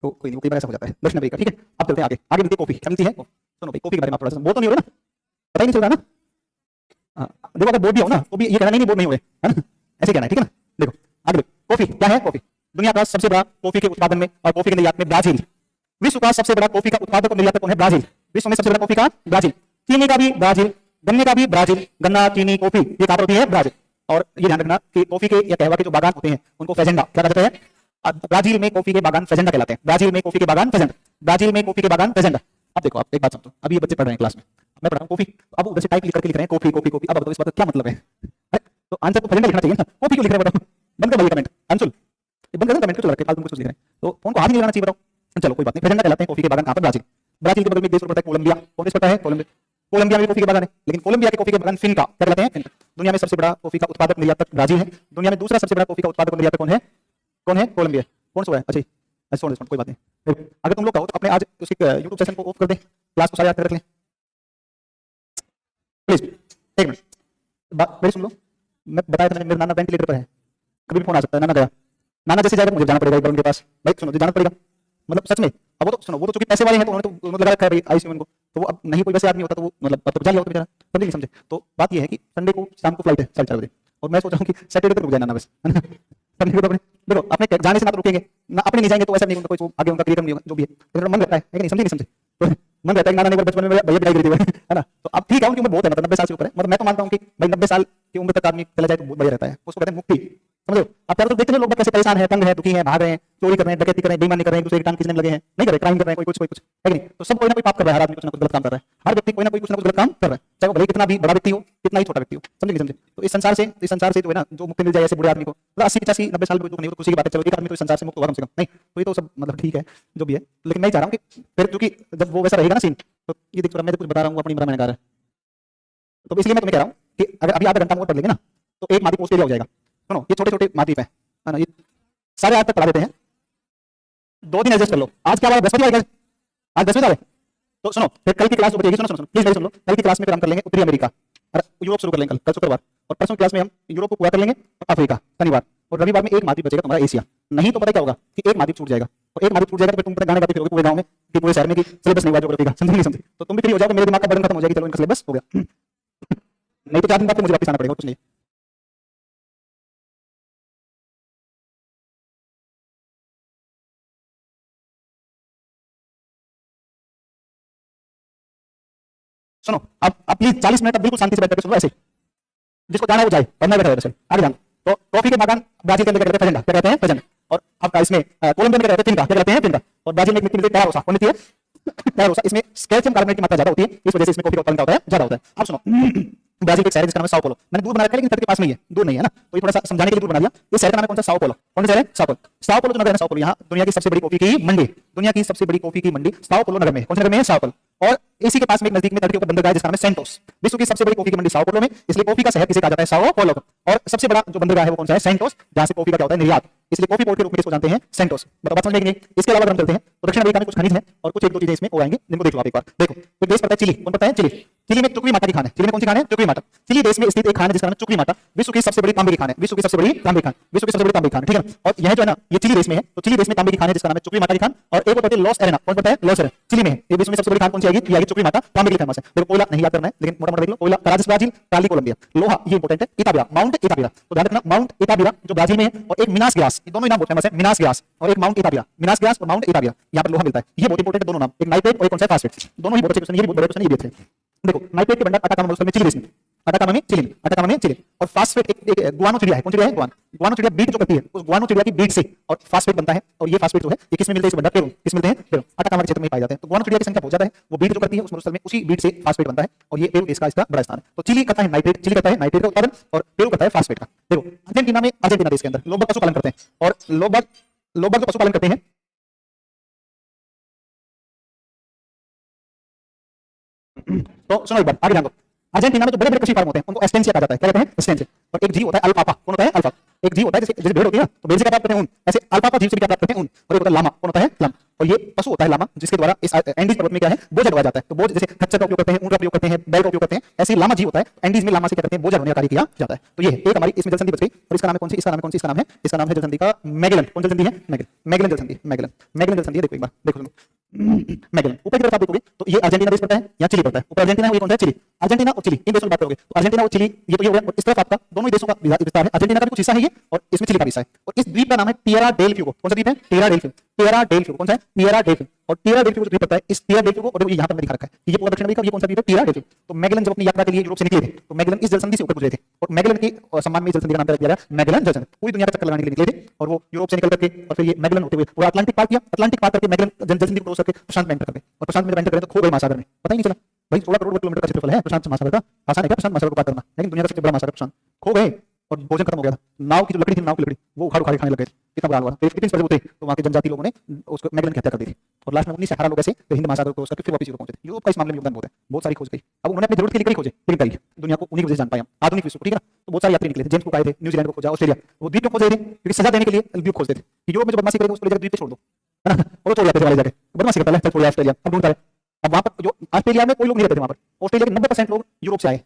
तो कोई नहीं, कई बार ऐसा हो जाता है। दक्षिण अमेरिका, ठीक है। अब चलते हैं आगे। आगे मिलती है कॉफी, क्या मिलती है? सुनो भाई, कॉफी के बारे में आप थोड़ा सा, बोर तो नहीं हो रहे ना? पता ही नहीं चल रहा ना? देखो अगर बोर भी हो ना तो भी ये कहना नहीं बोर नहीं हो रहे, है ना, ऐसे कहना है, ठीक है ना। देखो आगे कॉफी क्या है? कॉफी दुनिया का सबसे बड़ा कॉफी के उत्पादन में और कॉफी के निर्यात में ब्राजील। विश्व का सबसे बड़ा कॉफी का उत्पादक और निर्यातक कौन है? ब्राजील। विश्व में सबसे बड़ा कॉफी का ब्राजील। चीनी का भी ब्राजील, गन्ने का भी ब्राजील, गन्ना, चीनी, कॉफी ये कहां पर होती है? ब्राजील। और ये ध्यान रखना कि कॉफी के या कहवा के जो बागान होते हैं उनको फेजेंडा क्या कहते हैं? ब्राजील में कॉफी के बागान फेजेंडा कहलाते हैं। ब्राजील में कॉफी के बागान फेजेंडा, ब्राजील में कॉफी के बागान फेजेंडा। अब देखो आप एक बात समझो, अभी ये बच्चे पढ़ रहे हैं क्लास में, मैं पढ़ रहा हूं कॉफी, अब उधर से टाइप करके लिख रहे हैं कॉफी कॉफी कॉफी। अब बताओ इस बात का क्या मतलब है? तो आंसर तो फेजेंडा लिखना चाहिए ना, कॉफी क्यों लिख रहे हैं बताओ? बंद कर भाई कमेंट, अंशुल बंद कर कमेंट क्यों लगा के फालतू कुछ लिख रहे हैं? तो फोन को हाथ नहीं लगाना चाहिए बताओ। चलो कोई बात नहीं, फेजेंडा कहलाते हैं कॉफी के बागान कहां पर? ब्राजील। ब्राजील के बगल में एक देश पड़ता है कोलंबिया, कौन देश पड़ता है? कोलंबिया। कोलंबिया में कॉफी के बागान है, लेकिन कोलंबिया के कॉफी के बागान फिनका क्या कहलाते हैं? फिनका। दुनिया में सबसे बड़ा कॉफी का उत्पादक निर्यातक ब्राजील है। दुनिया में दूसरा सबसे बड़ा कॉफी का उत्पादक और निर्यातक कौन है? कौन है? कोलंबिया। कौन सा है? अच्छा छोड़ कोई बात नहीं। अगर तुम लोग कहो तो अपने आज उसके YouTube सेशन को ऑफ कर दें, क्लास को सारे याद कर रख लें प्लीज। एक मिनट मेरी सुन लो, मैं बताया था मेरे नाना वेंटिलेटर पर है, कभी भी फोन आ सकता है। नाना गया, नाना जैसे जाएगा मुझे जाना पड़ेगा एक बार उनके पास। भाई सुनो, जाना पड़ेगा मतलब सच में। अब वो तो सुनो, वो तो चूंकि पैसे वाले हैं तो उन्होंने तो लगा रखा है आईसीयू में उनको, तो वो अब नहीं कोई वैसे आदमी होता तो वो मतलब अब तो जान होता बेचारा, समझे नहीं समझे। तो बात ये है कि संडे को शाम को फ्लाइट है 4:30 बजे, और मैं सोच रहा हूँ कि सैटरडे तक रुक जाए नाना बस, है ना। संडे को तो अपने देखो अपने जाने से ना तो रुकेंगे ना, अपने नहीं जाएंगे तो ऐसा नहीं उनका कोई आगे उनका कार्यक्रम नहीं होगा जो भी है, तो मन रहता है कि नहीं, समझे नहीं समझे। तो मन रहता है नाना ने बचपन में भैया बिठाई करी थी, है ना। तो अब ठीक है उनकी उम्र बहुत है, मतलब 90 साल से ऊपर है, मतलब मैं तो मानता हूँ कि भाई 90 साल की उम्र तक आदमी चला जाए तो बहुत बढ़िया रहता है, उसको कहते हैं मुक्ति, समझो। आप चारों तरफ देखते हैं लोग कैसे परेशान है, तंग है, दुखी है, भाग रहे हैं, चोरी कर रहे हैं, डकैती कर रहे हैं, बेईमानी कर रहे हैं, एक दूसरे की टांग खींचने लगे हैं, नहीं कर रहे, क्राइम कर रहे हैं, कोई कुछ है कि नहीं। तो सब कोई ना कोई पाप कर रहा है, हर आदमी कुछ ना कुछ गलत काम कर रहा है, हर व्यक्ति कोई ना कुछ गलत काम कर रहा है, चाहे वो भले कितना भी बड़ा व्यक्ति हो कितना ही छोटा व्यक्ति हो, समझे नहीं समझे। तो इस संसार से जो है ना, जो मुक्ति मिल जाए ऐसे बुढ़े आदमी को, मतलब 80 85 90 साल नहीं तो खुशी की बात है, चलो एक आदमी तो इस संसार से मुक्त होगा कम से कम, नहीं तो ये तो सब मतलब ठीक है जो भी है, लेकिन मैं चाह रहा हूँ कि फिर क्योंकि जब वो वैसा रहेगा ना सीन, तो ये देखो मैं कुछ बता रहा हूँ अपनी उम्र मैंने कहा है, तो इसलिए मैं तुम्हें कह रहा हूँ कि अगर अभी आधा घंटा मोड़ पढ़ लेंगे ना तो एक मालदीव पोस्ट एरिया हो जाएगा। सुनो ये छोटे छोटे मालदीव है ना, ये सारे आज तक पढ़ा देते हैं, 2 दिन एडजस्ट कर लो। आज क्या वाला बृहस्पतिवार है, आज बृहस्पतिवार है, तो सुनो फिर कल की क्लास जो बचेगी, सुनो सुनो प्लीज मेरी सुन लो, कल की क्लास में फिर हम कर लेंगे उत्तरी अमेरिका और यूरोप शुरू कर लेंगे कल शुक्रवार, और परसों क्लास में हम यूरोप को पूरा कर लेंगे और अफ्रीका शनिवार, और रविवार में एक महाद्वीप बचेगा तुम्हारा एशिया। नहीं तो पता क्या होगा कि एक महाद्वीप छूट जाएगा, और एक महाद्वीप छूट जाएगा तो फिर तुम पता गाने गाते फिरोगे पूरे गांव में कि पूरे शहर में कि सिलेबस नहीं हुआ ज्योग्राफी का, समझे नहीं समझे, तो तुम भी फ्री हो जाओगे, मेरे दिमाग का बर्डन खत्म हो जाएगी, चलो इनका सिलेबस हो गया। नहीं तो 4 दिन बाद मुझे वापस आना पड़ेगा, कुछ नहीं। सुनो अब प्लीज 40 मिनट अब बिल्कुल शांति से बैठ कर सुनो, ऐसे जिसको जाना है वो जाए, पढ़ना बैठा है आगे जान। तो कॉफी के बागान ब्राजील के अंदर कहते हैं फजेंडा, क्या कहते हैं फजेंडा, और अब इसमें कोलंबिया में कहते हैं तिनका, क्या कहते हैं तिनका, और ब्राजील में एक मिट्टी मिलती है टेरारोसा, कौन मिलती है टेरारोसा, इसमें कैल्शियम कार्बोनेट की मात्रा ज्यादा होती है, इस वजह से इसमें कॉफी का उत्पादन होता है ज्यादा होता है। अब सुनो ब्राजील के एक शहर है जिसका नाम है साओ पोलो, मैंने दूर बना रखा है लेकिन तट के पास में ही है, दूर नहीं है ना, तो ये थोड़ा सा समझाने के लिए दूर बना दिया। इस शहर का नाम है कौन सा, साओ पोलो, कौन सा शहर है साओ पोलो, साओ पोलो जो नगर है साओ पोलो, यहाँ दुनिया की सबसे बड़ी कॉफी की मंडी, दुनिया की सबसे बड़ी कॉफी की मंडी साओ पोलो नगर में, कौन से नगर में है साओ पोलो, और इसी के पास में एक नजदीक में तट के ऊपर बंदरगाह है जिसका नाम है सेंटोस, विश्व की सबसे बड़ी कॉफी की मंडी साओ पोलो में, इसलिए कॉफी का शहर किसे कहा जाता है साओ पोलो, और सबसे बड़ा जो बंदरगाह है वो कौन सा है सेंटोस, जहां से कॉफी का क्या होता है निर्यात, इसलिए कॉफी पोर्ट के रूप में इसको जानते हैं सेंटोस। मतलब बात समझ में नहीं, इसके अलावा हम चलते हैं तो दक्षिण अमेरिका में कुछ खनिज है और कुछ एक दो चीजें इसमें हो आएंगी जिनको देख लो आप एक बार। देखो एक देश पड़ता है चिली, कौन पड़ता है चिली, चिली में चुकवी माता की खान है, चिली में कौन सी खान है चुकवी माता, चिली देश में स्थित एक खान है जिसका नाम है चुकवी माता, विश्व की सबसे बड़ी तांबे की खान है, विश्व की सबसे बड़ी तांबे की खान, विश्व की सबसे बड़ी तांबे की खान, ठीक है। और यह जो है ना ये चिली देश में है, तो चिली देश में तांबे की खान है जिसका नाम है चुकवी माता की खान, और एक और पड़ती है लॉस एरेना, कौन पड़ता है लॉस एरेना, चिली में है, ये विश्व में सबसे बड़ी खान कौन सी आएगी, ये आएगी चुकवी माता, तांबे की फेमस है। देखो कोयला नहीं याद करना है लेकिन मोटा मोटा देख लो, कोयला कराची ब्राजील, काली कोलंबिया, लोहा ये इंपॉर्टेंट है, इताबिरा माउंट इताबिरा, तो ध्यान रखना माउंट इताबिरा जो ब्राजील में है, और एक मिनास गिलास, ये दोनों ही नाम बहुत फेमस है, मिनास गिलास और एक माउंट इताबिरा, मिनास गिलास और माउंट इताबिरा, यहाँ पर लोहा मिलता है, ये बहुत इंपॉर्टेंट है दोनों नाम, एक नाइट्रेट और एक कौन सा फास्फेट, दोनों ही बहुत अच्छे क्वेश्चन, ये बहुत बड़े क्वेश्चन ये भी अच्छे। देखो नाइट्रेट के भंडार अटाकामा मरुस्थल में चिली देश में, अटाकामा में चिली, अटाकामा में चिली, और फास्फेट एक गुआनो चिड़िया है, कौन चिड़िया है गुआनो, गुआनो चिड़िया बीट जो करती है उस गुआनो चिड़िया की बीट से और फास्फेट बनता है, और ये फास्फेट जो है ये किस में मिलते हैं इस भंडार पेरू, किस मिलते हैं पेरू, अटाकामा के क्षेत्र में पाए जाते हैं, तो गुआनो चिड़िया की संख्या बहुत ज्यादा है, वो बीट जो करती है उस मरुस्थल में उसी बीट से फास्फेट बनता है, और ये पेरू देश का इसका बड़ा स्थान है। तो चिली करता है नाइट्रेट, चिली करता है नाइट्रेट का उत्पादन और पेरू करता है फास्फेट का। देखो अर्जेंटीना में, अर्जेंटीना देश के अंदर लोग पशुपालन करते हैं, और लोग जो पशुपालन करते हैं तो सुनो एक बार आगे ध्यान दो, अर्जेंटीना में जो बड़े बड़े कृषि फार्म होते हैं उनको एस्टेंसिया कहा जाता है, क्या कहते हैं एस्टेंसिया, और एक जीव होता है अल्पाका, कौन होता है अल्पाका, एक जीव होता है जैसे भेड़ होती है ना तो भेड़ से क्या प्राप्त करते हैं ऊन, ऐसे अल्पाका जीव से क्या प्राप्त करते हैं ऊन, और एक होता है लामा, कौन होता है लामा, और ये पशु होता है लामा जिसके द्वारा इस एंडीज पर्वत में क्या है बोझ ढोया जाता है, तो बोझ जैसे खच्चर का उपयोग करते हैं, ऊंट का उपयोग करते हैं, बैल का उपयोग करते हैं, ऐसे लामा जीव होता है एंडीज में, लामा से क्या करते हैं बोझ ढोने का कार्य किया जाता है। तो ये एक हमारी इसमें जलसंधि बच गई, और इसका नाम है कौन सी, इसका नाम है कौन सी, इसका नाम है, इसका नाम है जलसंधि का मैगेलन, कौन जलसंधि है मैगेलन, मैगेलन जलसंधि, मैगेलन मैगेलन जलसंधि, देखो एक बार देखो सुनो मैगेलन ऊपर की तरफ आप देखोगे तो ये अर्जेंटीना देश पड़ता है या चिली पड़ता है, ऊपर अर्जेंटीना है ये कौन सा है चिली, अर्जेंटीना और चिली इन देशों की बात करोगे तो अर्जेंटीना और चिली ये तो ये हो गया, और इस तरफ आपका दोनों ही देशों का विस्तार है, अर्जेंटीना का भी कुछ हिस्सा है ये और इसमें चिली का हिस्सा है, और इस द्वीप का नाम है टिएरा डेल फ्यूगो, कौन सा द्वीप है Tierra del Fuego, Tierra del Fuego कौन सा है टिएरा डेल फ्यूगो, और टिएरा डेल फ्यूगो जो द्वीप पड़ता है इस टिएरा डेल फ्यूगो, और ये यहाँ पर दिखा रखा है ये पूरा दक्षिण अमेरिका, ये कौन सा द्वीप है टिएरा डेल फ्यूगो। तो मैगेलन जब अपनी यात्रा के लिए यूरोप से निकले थे तो मैगेलन इस जलसंधि से होकर गुजरे थे, और मैगेलन के सम्मान में जलसंधि का नाम दिया गया मैगेलन जलसंधि, पूरी दुनिया का चक्कर लगाने के लिए निकले थे, और वो यूरोप से निकल करके और फिर ये मैगेलन होते हुए पूरा अटलांटिक पार किया, अटलांटिक पार करके मैगेलन जलसंधि को क्रॉस करके प्रशांत में एंटर कर गए, और प्रशांत में एंटर करें तो खो गए महासागर में, पता ही नहीं चला भाई 16 करोड़ किलोमीटर का क्षेत्रफल है प्रशांत महासागर का, आसान है क्या प्रशांत महासागर को पार करना, लेकिन दुनिया का सबसे बड़ा महासागर प्रशांत, खो गए और भोजन खत्म हो गया था, नाव की जो लकड़ी थी नाव की लकड़ी वो उखाड़ उखाड़ खाने लग गए, इतना बुरा हाल हुआ, फिर फिलिपींस पर उतरे तो वहां के जनजाति लोगों ने उसको मैगेलन की हत्या कर दी थी, और लास्ट में 19 से 18 लोग ऐसे फिर हिंद महासागर क्रॉस करके फिर वापस यूरोप पहुंचे थे। यूरोप का इस मामले में योगदान बहुत है, बहुत सारी खोज गई, अब उन्होंने अपनी जरूरत के लिए कई खोजे लेकिन करी दुनिया को उन्हीं की वजह से जान पाए हम आधुनिक विश्व को, ठीक है ना। तो बहुत सारे यात्री निकले थे, जेम्स कुक आए थे, न्यूजीलैंड को खोजा, ऑस्ट्रेलिया, वो द्वीप क्यों खोजे थे क्योंकि सजा देने के लिए द्वीप खोजते थे कि यूरोप में जो बदमाशी करेगा उसको लेकर द्वीप पे छोड़ दो, है ना, और वो छोड़ जाते थे वाले जाके बदमाशी करता है, चल छोड़ दिया ऑस्ट्रेलिया, अब ढूंढता है, अब वहां पर जो ऑस्ट्रेलिया में कोई लोग नहीं रहते थे, वहां पर ऑस्ट्रेलिया के 90% लोग यूरोप से आए,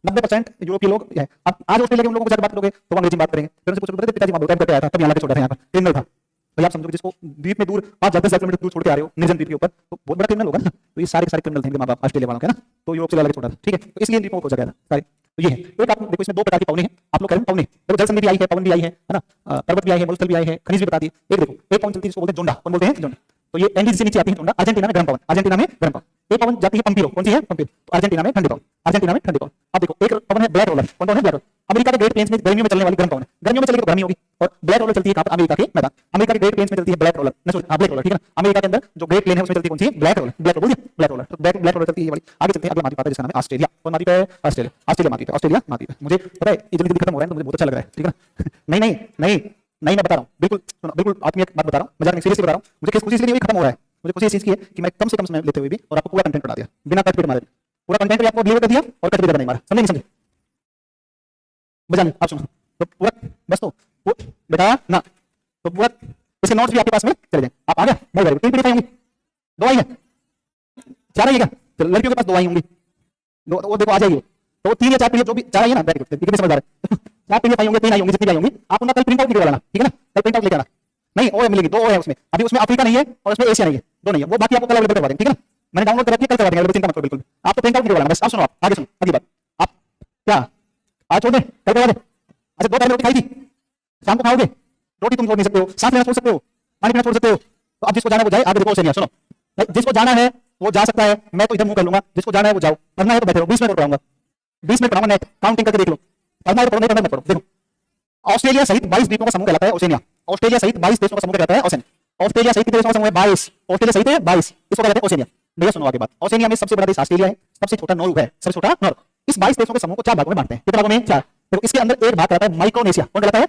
90% यूरोपीय लोग है। अब आज ऑस्ट्रेलिया के उन लोगों को जाकर बात करोगे तो वो अंग्रेजी में बात करेंगे, फिर उनसे पूछोगे पिताजी वहां करके आया था तब यहाँ लाके छोड़ा था, यहाँ पर क्रिमिनल था भाई, आप समझो जिसको द्वीप में दूर 5-10 किलोमीटर दूर छोड़ के आ रहे हो निर्जन द्वीप के ऊपर, तो बहुत बड़ा क्रिमिनल होगा ना, तो ये सारे के सारे क्रिमिनल थे माँ बाप ऑस्ट्रेलिया वालों के ना, तो यूरोप से लाके छोड़ा था, ठीक है, तो इसलिए द्वीपों को खोजा गया था सारे। तो ये है एक, आप देखो इसमें 2 प्रकार की पवने हैं, आप लोग कह रहे हैं पवने, देखो जल संधि भी आई है, पवन भी आई है ना, पर्वत भी आई है, मरुस्थल भी आई है, खनिज भी बताती है। एक देखो एक पवन चलती है जिसको बोलते हैं जोंडा, कौन बोलते हैं जोंडा, तो ये एंडीज से नीचे आती है जोंडा, अर्जेंटीना में गर्म पवन, अर्जेंटीना में गर्म पवन, एक पवन जाती है पंपीरो, कौन सी है पंपीरो, तो अर्जेंटीना में ठंडी पवन, अर्जेंटीना में ठंडी पवन। अब देखो एक पवन है ब्लैक रोलर, कौन पवन है ब्लैक रोलर, अमेरिका के ग्रेट प्लेन्स में गर्मियों में चलने वाली गर्म पवन है, गर्मियों में चलेगी तो गर्मी होगी, और ब्लैक रोलर चलती है कहां पर अमेरिका के मैदान, अमेरिका के ग्रेट प्लेन्स में चलती है ब्लैक रोलर, ब्लैक रोलर, ठीक है ना, अमेरिका के अंदर जो ग्रेट प्लेन है उसमें चलती है कौन सी black roller, black roller, black roller, तो ब्लैक रोलर चलती है वाली। आगे चलते हैं अगला महाद्वीप आता है जिसका नाम है ऑस्ट्रेलिया, कौन महाद्वीप है ऑस्ट्रेलिया, ऑस्ट्रेलिया महाद्वीप है, ऑस्ट्रेलिया महाद्वीप है। मुझे पता है ये जल्दी खत्म हो रहा है तो मुझे बहुत अच्छा लग रहा है, ठीक है ना, नहीं नहीं नहीं नहीं मैं बता रहा हूं, बिल्कुल सुनो, बिल्कुल आत्मीय बात बता रहा हूं, मजाक नहीं सीरियसली बता रहा हूं, मुझे किस खुशी इसलिए नहीं खत्म हो रहा है, मुझे खुशी इस चीज की है कि मैं कम से कम समय लेते हुए भी और आपको पूरा कंटेंट पढ़ा दिया बिना कट पीट मारे, पूरा कंटेंट भी आपको डिलीवर कर दिया और कट पीट नहीं मारा, समझे नहीं समझे बजाने। आप सुनो तो पूरा बस तो बेटा ना, तो पूरा इसके नोट्स भी आपके पास में चले जाएं। आप आ गया भाई, वेरी गुड। 3 पीडीएफ आई होंगी, 2 आई है, 4 आई है क्या? तो लड़कियों के पास 2 आई होंगी, वो देखो आ जाएगी। तो 3 या 4 पीडीएफ जो भी 4 आई है ना, वेरी गुड, कितने समझदार है। 4 पीडीएफ आई होंगे, 3 आई होंगी, जितनी भी आई होंगी आप उनका कल प्रिंट आउट निकलवा लेना, ठीक है ना? कल प्रिंट आउट लेके आना। नहीं ओ मिलेगी, 2 है उसमें, अभी उसमें अफ्रीका नहीं है और उसमें एशिया नहीं है, 2 नहीं है, वो बाकी आपको कल अवेलेबल करवा देंगे, ठीक है ना? मैंने डाउनलोड कर रखी है, कल करवा देंगे, चिंता मत करो बिल्कुल। आप तो प्रिंट आउट निकलवाना बस। आप सुनो, आप आगे सुनो, अगली बात आप क्या आज छोड़ दे, कल करवा दे। अच्छा 2 टाइम रोटी खाई थी, शाम को खाओगे रोटी, तुम छोड़ नहीं सकते हो, सांस लेना छोड़ सकते हो, पानी पीना छोड़ सकते हो। तो अब जिसको जाना है वो जाए। आगे देखो ओसेनिया, सुनो, जिसको जाना है वो जा सकता है, मैं तो इधर मुंह कर लूंगा, जिसको जाना है वो जाओ, पढ़ना है तो बैठे रहो, 20 मिनट पढ़ाऊंगा, 20 मिनट पढ़ाऊंगा, नेट काउंटिंग करके देख लो, पढ़ना है तो पढ़ो, नहीं पढ़ना मत पढ़ो। देखो ऑस्ट्रेलिया सहित 22 द्वीपों का समूह कहलाता है ओसेनिया। ऑस्ट्रेलिया सहित 22 देशों का समूह कहलाता है ओसेनिया। ऑस्ट्रेलिया सहित कितने देशों का समूह है? 22। ऑस्ट्रेलिया सहित है 22, इसको कहते हैं ओसेनिया। भैया सुनो आगे बात, ओसेनिया में सबसे बड़ा देश ऑस्ट्रेलिया है, सबसे छोटा नॉर्वे है, सबसे छोटा नॉर्वे। इस 22 देशों के समूह को 4 भागों में बांटते हैं। कितने भागों में? 4। देखो इसके अंदर एक भाग कहलाता है माइक्रोनेशिया। कौन कहलाता है?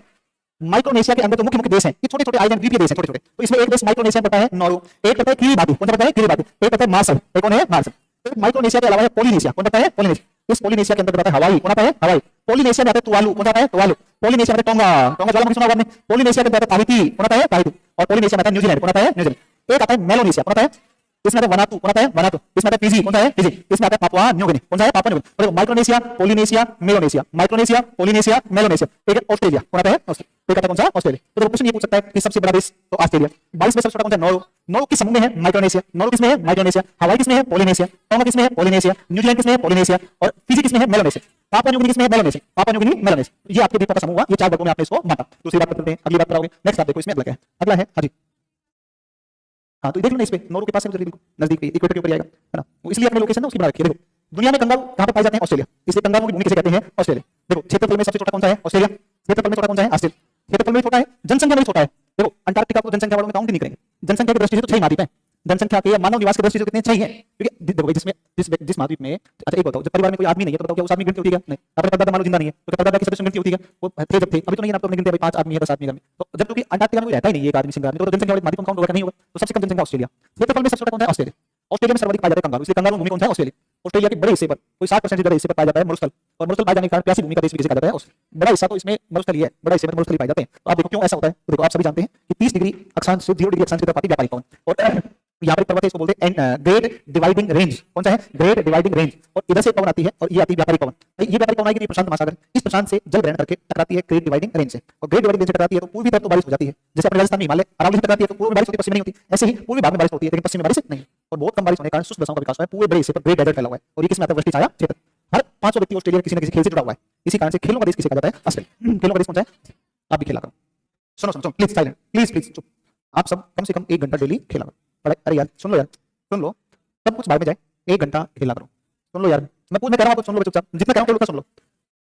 माइक्रोनेशिया के अंदर जो मुख्य मुख्य देश हैं, ये छोटे छोटे आइलैंड द्वीपीय देश हैं, छोटे छोटे। तो इसमें एक देश माइक्रोनेशिया पड़ता है नॉर्वे, एक पड़ता है किरिबाती। कौन पड़ता है? किरिबाती। एक पड़ता है मार्शल, एक कौन है? मार्शल। तो माइक्रोनेशिया के अलावा है पॉलिनेशिया। कौन पड़ता है? पॉलिनेशिया। इस पॉलिनेशिया के अंदर पड़ता है हवाई। कौन आता है? हवाई। पॉलिनेशिया में आता है तुवालू। कौन आता है? तुवालू। पॉलिनेशिया में आता है टोंगा, टोंगा ज्वालामुखी सुना होगा आपने। पॉलिनेशिया के अंदर आता है ताहिती। कौन आता है? ताहिती। और पॉलिनेशिया में आता है न्यूजीलैंड। कौन आता है? न्यूजीलैंड। एक आता है मेलोनेशिया। कौन आता है? इसमें आता है वनातु। कौन आता है? वनातु। इसमें आता है फिजी। कौन सा है? फिजी। इसमें आता है पापुआ न्यू गिनी। कौन सा है? पापुआ न्यू गिनी। देखो माइक्रोनेशिया, पॉलिनेशिया, मेलोनेशिया, माइक्रोनेशिया, पॉलिनेशिया, मेलोनेशिया। एक ऑस्ट्रेलिया। कौन आता है? ऑस्ट्रेलिया। एक आता है कौन सा? ऑस्ट्रेलिया। तो देखो क्वेश्चन ये पूछ सकता है कि सबसे बड़ा देश तो ऑस्ट्रेलिया, 22 में सबसे छोटा कौन सा? नॉर्वे। नॉर्वे किस समूह में है? माइक्रोनेशिया। नॉर्वे किसमें है? माइक्रोनेशिया। हवाई किसमें है? पॉलिनेशिया। टोंगा किसमें है? पॉलिनेशिया। न्यूजीलैंड किसमें है? पॉलिनेशिया। और फिजी किसमें है? मेलोनेशिया। पापुआ न्यू गिनी किसमें है? Melanesia. Papua new Guinea, Melanesia. ये आपके द्वीपों का समूह हुआ, ये 4 वर्गों में आपने इसको बांटा। दूसरी बात करते हैं, अगली बात कराओगे। नेक्स्ट आप देखो इसमें अगला क्या है? अगला है हां जी, हाँ तो देख लो ना, इस पे नॉर्वे के पास है, बिल्कुल नजदीक पे, इक्वेटर के ऊपर आएगा, है ना? वो इसलिए अपने लोकेशन ना उसकी बना रखी है। देखो दुनिया में कंगारू कहां पे पाए जाते हैं? ऑस्ट्रेलिया। इसलिए कंगारू की भूमि किसे कहते हैं? ऑस्ट्रेलिया। देखो क्षेत्रफल में सबसे छोटा कौन सा है? ऑस्ट्रेलिया। क्षेत्रफल में छोटा कौन सा है? ऑस्ट्रेलिया। क्षेत्रफल में छोटा है, जनसंख्या में छोटा है। देखो अंटार्कटिका को जनसंख्या वालों में काउंट नहीं करेंगे, जनसंख्या की दृष्टि से तो 6 महाद्वीप है, जनसंख्या के या मानव निवास की दृष्टि से कितने? 6 है। क्योंकि देखो जिसमें जिस महाद्वीप में, अच्छा एक बताओ, जब परिवार में कोई आदमी नहीं है तो बताओ क्या उस आदमी की गिनती होती है? नहीं। अपने परदादा मान लो जिंदा नहीं है तो परदादा की सदस्य गिनती होती है? वो थे जब थे, अभी तो नहीं है, आपको अपनी गिनती है 5 आदमी है, 10 आदमी घर में। तो जब क्योंकि अंटार्कटिका में कोई रहता ही नहीं है, एक आदमी सिंगल आदमी, तो जनसंख्या वाले महाद्वीप में काउंट होगा नहीं होगा। तो सबसे कम जनसंख्या ऑस्ट्रेलिया। क्षेत्रफल में सबसे छोटा कौन है? ऑस्ट्रेलिया। ऑस्ट्रेलिया में सर्वाधिक पाए जाते हैं कंगारू, इसलिए कंगारू भूमि कौन सा है? ऑस्ट्रेलिया। ऑस्ट्रेलिया के बड़े हिस्से पर कोई 60% से ज्यादा हिस्से पर पाया जाता है मरुस्थल, और मरुस्थल पाए जाने के कारण प्यासी भूमि का देश भी जिसे कहा जाता है ऑस्ट्रेलिया। बड़ा हिस्सा तो इसमें मरुस्थल ही है, बड़ा हिस्से में मरुस्थल ही पाए जाते हैं। तो आप देखो क्यों ऐसा होता है। तो देखो आप सभी जानते हैं कि 30 डिग्री अक्षांश से 0 डिग्री अक्षांश की तरफ आती है व्यापारिक पवन, और यहाँ पर एक पर्वत है, इसको बोलते हैं ग्रेट डिवाइडिंग रेंज। कौन सा है? Great dividing range. और इधर से पवन आती है और ये आती है व्यापारिक पवन। ये व्यापारिक पवन आएगी प्रशांत महासागर, इस प्रशांत से जल ग्रहण करके टकराती है ग्रेट डिवाइडिंग रेंज से, और ग्रेट डिवाइडिंग रेंज से टकराती है तो पूर्वी तरफ तो बारिश हो जाती है, जैसे अपने राजस्थान में हिमालय अरावली से टकराती है तो पूर्व में बारिश होती है, पश्चिम में नहीं होती। ऐसे ही पूर्वी भाग में बारिश होती है लेकिन पश्चिम में बारिश नहीं, और बहुत कम बारिश होने के कारण शुष्क दशाओं का विकास हुआ है, पूरे बड़े हिस्से पर ग्रेट डेजर्ट फैला हुआ है। और ये किसमें आता है? वृष्टि छाया क्षेत्र। हर 500 व्यक्ति ऑस्ट्रेलिया किसी न किसी खेल से जुड़ा हुआ है, इसी कारण से खेलों का देश किसे कहा जाता है? ऑस्ट्रेलिया। खेलों का देश कौन सा है? आप भी खेला करो। सुनो सुनो प्लीज साइलेंट, प्लीज प्लीज चुप। आप सब कम से कम 1 घंटा डेली खेला करो। अरे यार सुन लो, यार सुन लो, सब कुछ बाद में जाए, 1 घंटा खेला करो। सुन लो यार, मैं कह रहा हूं, सुन लो चुपचाप, जितना कह रहा हूं सुन लो।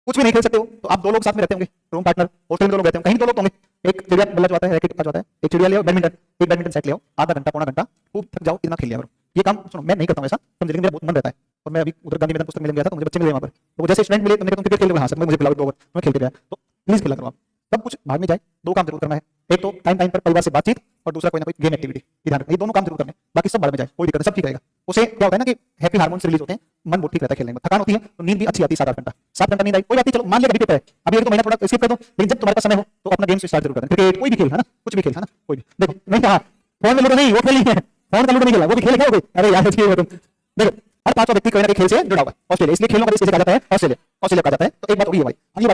कुछ भी नहीं खेल सकते हो तो आप 2 लोग साथ में रहते होंगे, रूम पार्टनर, हॉस्टल में 2 लोग रहते होंगे, कहीं 2 लोग होंगे। एक चिड़िया बल्ला जो आता है, रैकेट का जो आता है, एक चिड़िया ले आओ, बैडमिंटन, एक बैडमिंटन सेट ले आओ, आधा घंटा पौना घंटा खूब थक जाओ, इतना खेल लिया करो। ये काम सुनो, मैं नहीं करता हूं ऐसा, समझे, लेकिन मेरा बहुत मन रहता है। और मैं अभी उधर गांधी मैदान पुस्तक मिलने गया था तो मुझे बच्चे मिले वहां पर, तो जैसे स्टूडेंट मिले तो मैंने कहा क्रिकेट खेल रहे, हाँ सर मुझे खिलाओ 2 ओवर, मैं खेलते गया। तो प्लीज खेला करो आप, सब कुछ भाग में जाए। 2 काम जरूर करना है, एक तो टाइम पर परिवार से बातचीत, और दूसरा कोई ना कोई गेम एक्टिविटी, ध्यान रखना। ये दोनों काम जरूर करने, बाकी सब बाद में जाए, कोई दिक्कत नहीं, सब ठीक रहेगा। उसे क्या होता है ना कि हैप्पी हार्मोन्स रिलीज होते हैं, मन बहुत ठीक रहता है खेलने में। थकान होती है तो नींद भी अच्छी आती है, 7-8 घंटा, 7 घंटा नींद आई, कोई बात नहीं, चलो मान लिया अभी पेपर है, अभी 1-2 महीना थोड़ा स्किप कर दो, लेकिन जब तुम्हारे पास समय हो तो अपना गेम से स्टार्ट जरूर करना। क्रिकेट कोई भी खेल, है ना, कुछ भी खेल, है ना, कोई भी। देखो नहीं कहा फोन में लूडो नहीं, वो खेल नहीं है, फोन का लूडो नहीं खेला, वो भी खेल क्या हो गई? अरे यार तुम देखो, हर 5 व्यक्ति कोई ना कोई खेल से जुड़ा हुआ है ऑस्ट्रेलिया, इसलिए खेलों का देश किसे कहा जाता है? ऑस्ट्रेलिया। ऑस्ट्रेलिया कहा जाता है। तो एक बात होगी भाई, अगली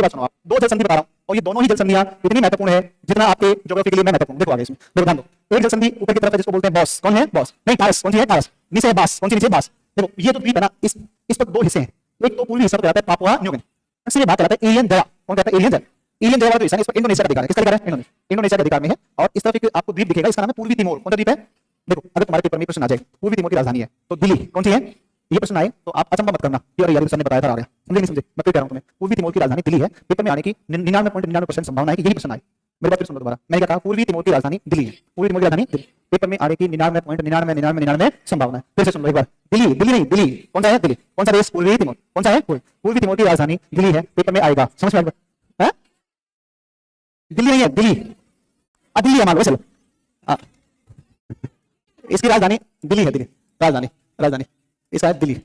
बात सुनो आप, 2 जल संधि बता रहा हूं, और ये दोनों ही जल संधियां इतनी महत्वपूर्ण है जितना आपके ज्योग्राफी के लिए मैं महत्वपूर्ण। देखो आगे इसमें देखो, ध्यान दो। एक जल संधि ऊपर की तरफ है जिसको बोलते हैं बॉस। कौन है? बॉस नहीं, टारस। कौन सी है? टारस। नीचे है बास। कौन सी नीचे? बास। देखो ये जो द्वीप है ना, इस पर 2 हिस्से हैं, एक तो पूर्वी हिस्सा कहलाता है पापुआ न्यू गिनी, इसलिए बात कहलाता है एलियन जया। कौन कहता है? एलियन जया। एलियन जया वाला जो हिस्सा है इस पर इंडोनेशिया का अधिकार है। किसका अधिकार है? इंडोनेशिया के अधिकार में है। और इस तरफ एक आपको द्वीप दिखेगा, इसका नाम है पूर्वी तिमोर। कौन सा द्वीप है? देखो अगर तुम्हारे पेपर में प्रश्न आ जाए पूर्वी तिमोर की राजधानी है तो दिल्ली कौन सी है, ये प्रश्न आए तो आप अचंभा मत करना कि अरे यार सर ने बताया था, आ गया, समझे नहीं समझे, मैं फिर कह रहा हूं तुम्हें, पूर्वी तिमोर की राजधानी दिल्ली है। पेपर में आने की 99.99% संभावना है कि यही प्रश्न आए। मेरे बात फिर सुनो दोबारा, मैंने क्या कहा? पूर्वी तिमोर की राजधानी दिल्ली है। पूर्वी तिमोर की राजधानी दिल्ली, पेपर में आने की 99.9999 संभावना है। फिर से सुन लो एक बार, दिल्ली, दिल्ली नहीं, दिल्ली। कौन सा है? दिल्ली। कौन सा देश? पूर्वी तिमोर। कौन सा है? पूर्वी तिमोर की राजधानी दिल्ली है, पेपर में आएगा, समझ में आएगा? दिल्ली नहीं है, दिल्ली, दिल्ली है मान लो, चलो इसकी राजधानी दिल्ली है, दिल्ली राजधानी इसका है दिल्ली।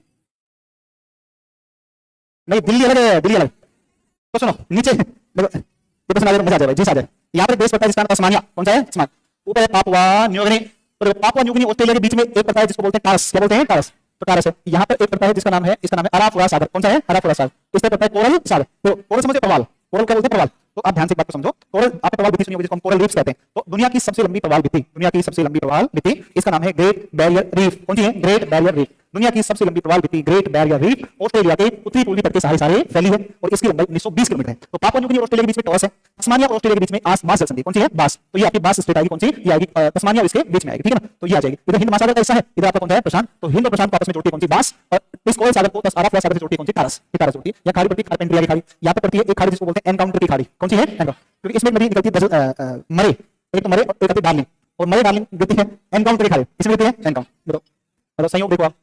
नहीं दिल्ली अलग है, दिल्ली अलग। तो सुनो नीचे देखो, ये प्रश्न आ जाए, मजा आ जाए भाई, जी आ जाए। यहाँ पर देश पड़ता है जिसका नाम तस्मानिया, कौन सा है? तस्मान। ऊपर है पापुआ न्यूगिनी, तो पापुआ न्यूगिनी ऑस्ट्रेलिया के बीच में एक पड़ता है जिसको बोलते हैं टारस, क्या बोलते हैं? टारस। तो टारस है। यहाँ पर एक पड़ता है जिसका नाम है, इसका नाम है अराफुरा सागर, कौन सा है? अराफुरा सागर। इस पर पड़ता है कोरल सागर। तो कोरल समझे? प्रवाल। कोरल क्या बोलते हैं? प्रवाल। तो आप ध्यान से एक बात को समझो, कोरल आपने प्रवाल भित्ति सुनी होगी जिसको हम कोरल रीफ्स कहते हैं। तो दुनिया की सबसे लंबी प्रवाल भित्ति, दुनिया की सबसे लंबी प्रवाल भित्ति, इसका नाम है ग्रेट बैरियर रीफ। कौन सी है? Great barrier reef. दुनिया की सबसे लंबी प्रवाल भित्ति ग्रेट बैरियर रीफ ऑस्ट्रेलिया के उत्तरी पूर्वी तट के सारे फैली है और इसकी लंबाई 1920 किलोमीटर है। तो पापुआ न्यूगिनी और ऑस्ट्रेलिया के बीच में टॉस है, तस्मानिया और ऑस्ट्रेलिया के बीच में बास जल संधि, कौन सी है? बास। तो ये आपकी बास स्ट्रेट आएगी, कौन सी? ये आएगी तस्मानिया और इसके बीच में आएगी, ठीक है ना? तो ये आ जाएगी। इधर हिंद महासागर का हिस्सा है, इधर आपका कौन सा है? प्रशांत। तो हिंद और प्रशांत को आपस में जोड़ती है कौन सी? बास। और इस कोरल सागर को अराफुरा सागर से जोड़ती है कौन सी? टारस। टारस जोड़ती है। या खाड़ी पड़ती है कार्पेंट्रिया की खाड़ी, यहाँ पर पड़ती है एक खाड़ी जिसको बोलते हैं एनकाउंटर की खाड़ी, कौन सी है? एनकाउंटर। क्योंकि इसमें नदी निकलती है मरे, एक तो मरे और एक आती है डार्लिंग, और मरे डार्लिंग गिरती है एनकाउंटर की खाड़ी, इसमें गिरती है एनकाउंटर। देखो संयोग देखो आप,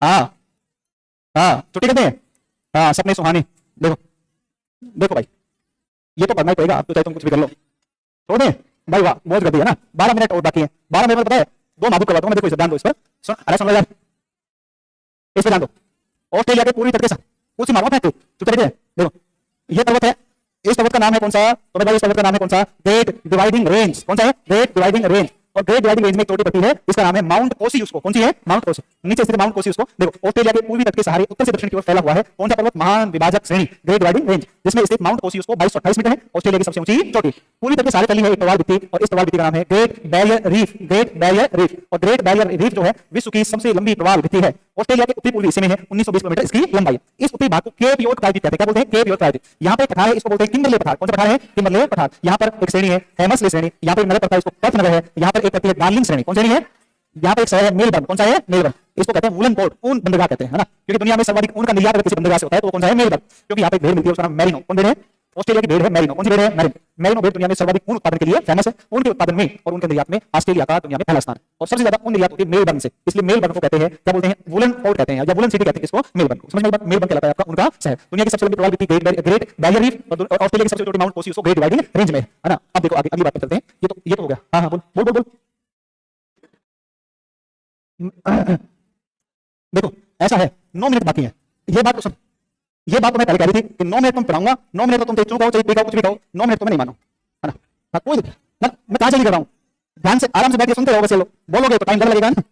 हाँ हाँ छुट्टी कहते हैं, हाँ सपने सुहाने। देखो देखो भाई, ये तो करना ही पड़ेगा, आप तो चाहे तुम कुछ भी कर लो, छोड़ दें भाई, वाह मौज कर दी है ना। 12 मिनट और बाकी है, 12 मिनट में पता है 2 माधु करवा दूंगा। देखो इसे ध्यान दो, इस पर सुन, अरे सुन लो यार, इस पर ध्यान दो। ऑस्ट्रेलिया के पूर्वी तट के साथ उसी मारो फेंक तो चले। देखो ये पर्वत है, इस पर्वत का नाम है कौन सा? तो भाई इस पर्वत का नाम है कौन सा? Great dividing range. कौन सा है? Great dividing range. और ग्रेट डिवाइडिंग रेंज में एक चोटी पड़ती है, इसका नाम है माउंट ओसियुस्को। कौन सी है? माउंट ओसियुस्को। नीचे स्थित माउंट ओसियुस्को देखो ऑस्ट्रेलिया के पूर्वी तट के सहारे उत्तर से दक्षिण की ओर फैला हुआ है। कौन सा पर्वत? महान विभाजक श्रेणी ग्रेट डिवाइडिंग रेंज, जिसमें स्थित माउंट ओसियुस्को 2228 मीटर है, ऑस्ट्रेलिया की सबसे ऊंची चोटी। पूर्वी तट के सहारे फैली है एक प्रवाल भित्ति, और इस प्रवाल भित्ति का नाम है great barrier reef. Great barrier reef. और ग्रेट बैरियर रीफ जो है विश्व की सबसे लंबी प्रवाल भित्ति है, ऑस्ट्रेलिया के उत्तरी पूर्वी हिस्से में है, 1920 किलोमीटर इसकी लंबाई। इस उत्तरी भाग को केप योर्क प्रायद्वीप कहते हैं। क्या बोलते हैं? केप योर्क प्रायद्वीप। यहाँ पे पठार है, इसको बोलते हैं किम्बरले पठार। कौन सा पठार है? किम्बरले पठार। यहाँ पर एक श्रेणी है हेमर्सले श्रेणी, यहाँ पर नगर पड़ता है, इसको पर्थ नगर है। यहाँ पर एक पड़ती है डार्लिंग श्रेणी, कौन सी है? यहाँ पर एक शहर है मेलबर्न। कौन सा है? मेलबर्न। इसको कहते हैं वुलन पोर्ट, ऊन बंदरगाह कहते हैं, है ना? क्योंकि दुनिया में सर्वाधिक ऊन का निर्यात अगर किसी बंदरगाह से होता है तो कौन सा है? मेलबर्न। क्योंकि यहाँ पे भेड़ मिलती है, उसका नाम मैरिनो। कौन भेड़ है? ऑस्ट्रेलिया की भेड़ है मैरिनो। कौन सी भेड़ है? मैरिनो। मैरिनो भेड़ दुनिया में सर्वाधिक ऊन उत्पादन के लिए फेमस है। ऊन के उत्पादन में और उनके निर्यात में ऑस्ट्रेलिया का दुनिया में पहला स्थान है, और सबसे ज्यादा ऊन निर्यात होती है मेलबर्न से, इसलिए मेलबर्न को कहते हैं, क्या बोलते हैं? वुलन पोर्ट कहते हैं, या वुलन सिटी कहते हैं इसको, मेलबर्न को। समझ में आई? मेलबर्न कहलाता है आपका उनका शहर। दुनिया की सबसे लंबी प्रवाल भित्ति ग्रेट बैरियर रीफ, और ऑस्ट्रेलिया की सबसे छोटी माउंट ओसियुस्को ग्रेट डिवाइडिंग रेंज में है ना? अब देखो आगे अगली बात पर चलते हैं। ये तो हो गया। हाँ हाँ बोल बोल बोल बोल। देखो ऐसा है 9 मिनट बाकी है, ये बात तो सुन, ये बात तो मैं पहले कह रही थी कि 9 मिनट तुम पढ़ाऊंगा, 9 मिनट तो तुम चुप हो, चाहे पी खाओ, कुछ भी खाओ, 9 मिनट तो मैं नहीं मानो, है ना? हाँ कोई मैं कहाँ जल्दी कर रहा हूँ, ध्यान से आराम से बैठ के सुनते रहो, बस बोलोगे तो टाइम ज़्यादा लगेगा ना।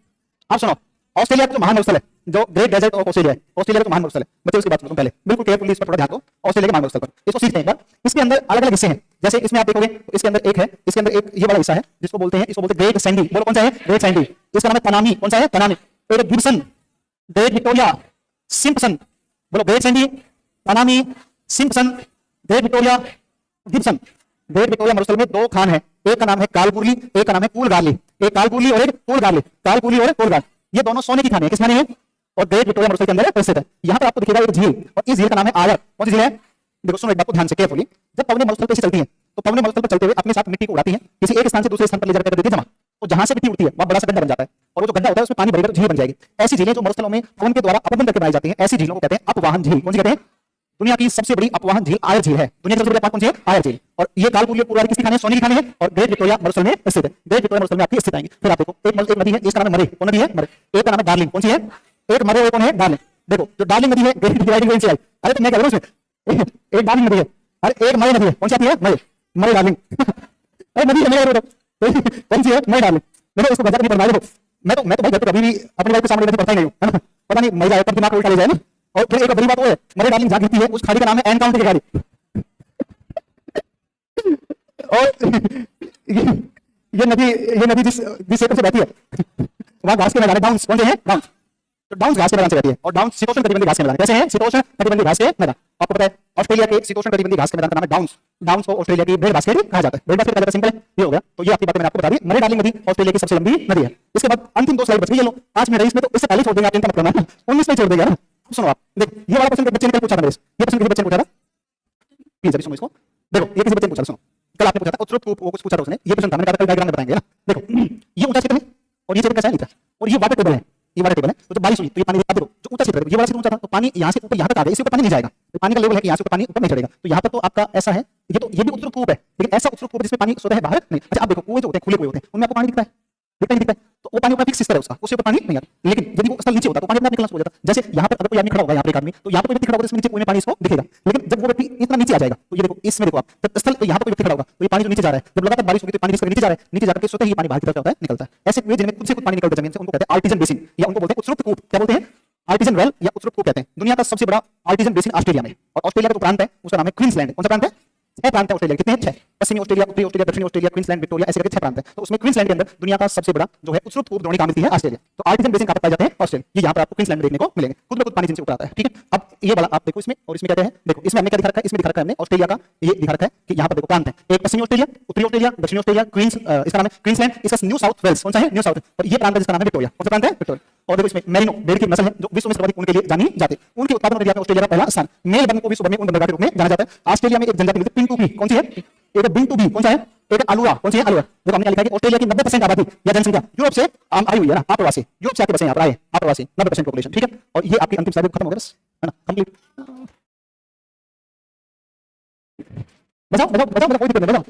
आप सुनो, ऑस्ट्रेलिया का जो महान मरुस्थल है, जो ग्रेट डेजर्ट ऑफ ऑस्ट्रेलिया है, ऑस्ट्रेलिया का जो महान मरुस्थल है, बच्चे उसकी बात सुनो पहले, बिल्कुल केयरफुली इस पर थोड़ा ध्यान दो। ऑस्ट्रेलिया के महान मरुस्थल पर इसको सीखते हैं एक बार। इसके अंदर अलग अलग हिस्से हैं, जैसे इसमें आप देखोगे तो इसके अंदर एक है, इसके अंदर एक ये बड़ा हिस्सा है जिसको बोलते हैं, इसको बोलते हैं ग्रेट सैंडी। बोलो कौन सा है? Great Sandy. इसका नाम है तनामी। कौन सा है? तनामी। एक गिब्सन, ग्रेट विक्टोरिया, सिम्पसन। बोलो great Sandy, Tanami, Simpson, great Victoria, Gibson. Great Victoria मरुस्थल में 2 खान है, एक का नाम है कालपुरली, एक का नाम है कूलगार्ली। एक कालपुरली और एक कूलगार्ली, कालपुरली और कूलगार्ली, ये दोनों सोने की खाने हैं। किस खाने हैं? और ग्रेट विक्टोरिया मरुस्थल के अंदर स्थित है। यहाँ पर आपको दिखेगा एक झील, और इस झील का नाम है आयर। कौन सी झील है? देखो सुनो एक बात को ध्यान से केयरफुली। जब पवने मरुस्थल पर चलती है तो पवने मरुस्थल पर चलते हुए अपने साथ मिट्टी को उड़ाती है, किसी एक स्थान से दूसरे स्थान पर ले जाकर देती है जमा, तो जहां से मिट्टी उड़ती है वहां बड़ा सा गड्ढा बन जाता है, और वो जो गड्ढा होता है उसमें पानी भरेगा तो झील बन जाएगी। ऐसी झीलें जो मरुस्थलों में पवन के द्वारा अपवन करके बनाई जाती हैं, ऐसी झीलों को कहते हैं अपवाहन झील। कौन सी कहते हैं? दुनिया की सबसे बड़ी अपवाहन झील आयर झील है। दुनिया की सबसे बड़ी अपवाहन कौन सी है? आयर झील। और ये कालपुरली पूर्वारी किसकी खाने? सोने की खाने हैं, और ग्रेट विक्टोरिया मरुस्थल में स्थित है। ग्रेट विक्टोरिया मरुस्थल में आपकी स्थित आएंगे। फिर आप देखो एक नदी है जिसका नाम है मरे। कौन नदी है? मरे। एक का नाम है डार्लिंग। कौन सी है? एक मरे, एक कौन है? डार्लिंग। देखो जो डार्लिंग नदी है ग्रेट डिवाइडिंग रेंज से आई। अरे तो मैं कह रहा हूं इसमें एक डार्लिंग नदी है, अरे एक मरे नदी है। कौन सी आती है? मरे। मरे डार्लिंग। अरे नदी है कौन सी है? मरे डार्लिंग। देखो इसको गजब नहीं पढ़ना। देखो मैं तो भाई घर पे कभी भी अपनी वाइफ के सामने पढ़ता ही नहीं हूं, है ना? पता नहीं मजा आया कब दिमाग उल्टा ले जाए ना। और फिर एक बड़ी बात वो है, मरे डार्लिंग जहां गिरती है उस खाड़ी का नाम है एनकाउंटर की खाड़ी। और ये नदी जिस क्षेत्र से बहती है वहां घास के मैदान है, डाउन्स। कौन से हैं? डाउन्स। तो डाउन्स घास के मैदान से बहती है, और डाउन्स शीतोष्ण कटिबंधीय घास के मैदान। कैसे हैं? शीतोष्ण कटिबंधीय घास के मैदान। आपको पता है ऑस्ट्रेलिया के शीतोष्ण कटिबंधीय घास के मैदान का नाम है डाउन्स। डाउन्स को ऑस्ट्रेलिया की ब्रेड बास्केट कहा जाता है। ब्रेड बास्केट कहा जाता है, सिंपल है, ये हो गया। तो ये आपकी बातें मैंने आपको बता दी। मरे डार्लिंग नदी ऑस्ट्रेलिया की सबसे लंबी नदी है। इसके बाद अंतिम 2 स्लाइड बच गई, ये लो 5 मिनट इसमें, तो इससे पहले छोड़ देंगे आप, इनका मतलब है 19 में छोड़ देंगे ना। सुनो आप, देख ये वाला क्वेश्चन बच्चे ने कल पूछा था, ये प्रश्न किसी बच्चे ने पूछा था, प्लीज अभी सुनो इसको। देखो ये किसी बच्चे ने पूछा, सुनो कल आपने पूछा था, उत्तर वो कुछ पूछा था उसने, ये प्रश्न था, मैंने कहा कल डायग्राम में बताएंगे ना। देखो ये ऊंचा क्षेत्र है और ये क्षेत्र कैसा है? नीचा। और ये वाटर टेबल है, ये वाटर टेबल है। तो जब बारिश हुई तो ये पानी देखो जो ऊंचा क्षेत्र है, ये वाला क्षेत्र ऊंचा था, तो पानी यहाँ से ऊपर यहाँ तक आ गया, इससे ऊपर पानी नहीं जाएगा। तो पानी का लेवल है कि यहाँ से ऊपर पानी ऊपर नहीं चढ़ेगा। तो यहाँ पर तो आपका ऐसा है, ये भी उत्तर कूप है, लेकिन ऐसा उत्तर कूप जिसमें पानी सोता है बाहर नहीं। अच्छा आप देखो कुएं जो होते हैं खुले कुएं होते हैं, उनमें आपको पानी दिखता है? दिखता नहीं दिखता है? तो तो वो पानी ऊपर फिक्स सिस्टम है उसका, उससे ऊपर पानी नहीं आता। लेकिन यदि वो स्थल नीचे होता तो पानी अपने आप निकलना शुरू हो जाता। जैसे यहाँ पर अगर कोई आदमी खड़ा होगा, यहाँ पर एक आदमी, तो यहाँ पर कोई व्यक्ति खड़ा होगा तो इसमें नीचे कुएं में पानी इसको दिखेगा। लेकिन जब वो व्यक्ति इतना नीचे आ जाएगा तो ये देखो इसमें देखो आप, जब स्थल यहाँ पर कोई व्यक्ति खड़ा होगा तो ये पानी जो नीचे जा रहा है, जब लगातार बारिश होगी तो पानी नीचे जा रहा है, नीचे जाकर के स्वतः ही पानी बाहर की तरफ होता है, निकलता है। ऐसे कुएं जिनमें खुद से खुद पानी निकलता है जमीन से, उनको कहते हैं आर्टिजन बेसिन, या उनको बोलते हैं उत्सुक कूप। क्या बोलते हैं? आर्टिजन वेल या उत्सुक कूप कहते हैं। दुनिया का सबसे बड़ा आर्टिजन बेसिन ऑस्ट्रेलिया में, और ऑस्ट्रेलिया का जो प्रांत है उसका नाम है क्वींसलैंड। कौन सा प्रांत है? 6 प्रांत है ऑस्ट्रेलिया। कितने हैं? 6। पश्चिमी ऑस्ट्रेलिया, उत्तरी ऑस्ट्रेलिया, दक्षिणी ऑस्ट्रेलिया, क्वींसलैंड, विक्टोरिया, ऐसे करके 6 प्रांत है। तो उसमें क्वींसलैंड के अंदर दुनिया का सबसे बड़ा जो है उत्सुक कूप द्रोणी मिलती है ऑस्ट्रेलिया। तो आर्टिजन बेसिन कहां पर पाए जाते हैं? ऑस्ट्रेलिया। ये यहां पर आपको क्वींसलैंड में देखने को मिलेंगे, खुद में खुद पानी जिनसे उतर आता है। ठीक है, अब ये वाला आप देखो इसमें, और इसमें क्या है? देखो इसमें हमने क्या दिखा रखा है? इसमें दिखा रखा है हमने ऑस्ट्रेलिया का, ये दिखा रखा है कि यहां पर देखो प्रांत है, एक पश्चिमी ऑस्ट्रेलिया, उत्तरी ऑस्ट्रेलिया, दक्षिणी ऑस्ट्रेलिया, इसका नाम है क्वींसलैंड, इसका न्यू साउथ वेल्स। कौन सा है? New south. और ये प्रांत है जिसका नाम है विक्टोरिया। कौन सा प्रांत है? विक्टोरिया। और देखो इसमें मेरिनो भेड़ की नस्ल है जो विश्व में सर्वाधिक ऊन के लिए जानी जाती है। ऊन के उत्पादन में ऑस्ट्रेलिया का पहला स्थान। मेल बर्न को विश्व भर में ऊन बंदरगाह के रूप में जाना जाता है। ऑस्ट्रेलिया में एक जनजाति मिलती है पिंटू बी। कौन सी है? एक बिंटू बी। कौन सा है? एक अलुआ। कौन सी है? अलुआ। देखो हमने लिखा है कि ऑस्ट्रेलिया की 90% आबादी या जनसंख्या यूरोप से आई हुई है ना, आप्रवासी, यूरोप से आके बसे यहाँ पर आए, आप्रवासी 90% पॉपुलेशन। ठीक है, और ये आपकी अंतिम स्लाइड खत्म हो गया, बस है ना, कंप्लीट। बताओ बताओ बताओ बताओ, कोई दिक्कत नहीं, बताओ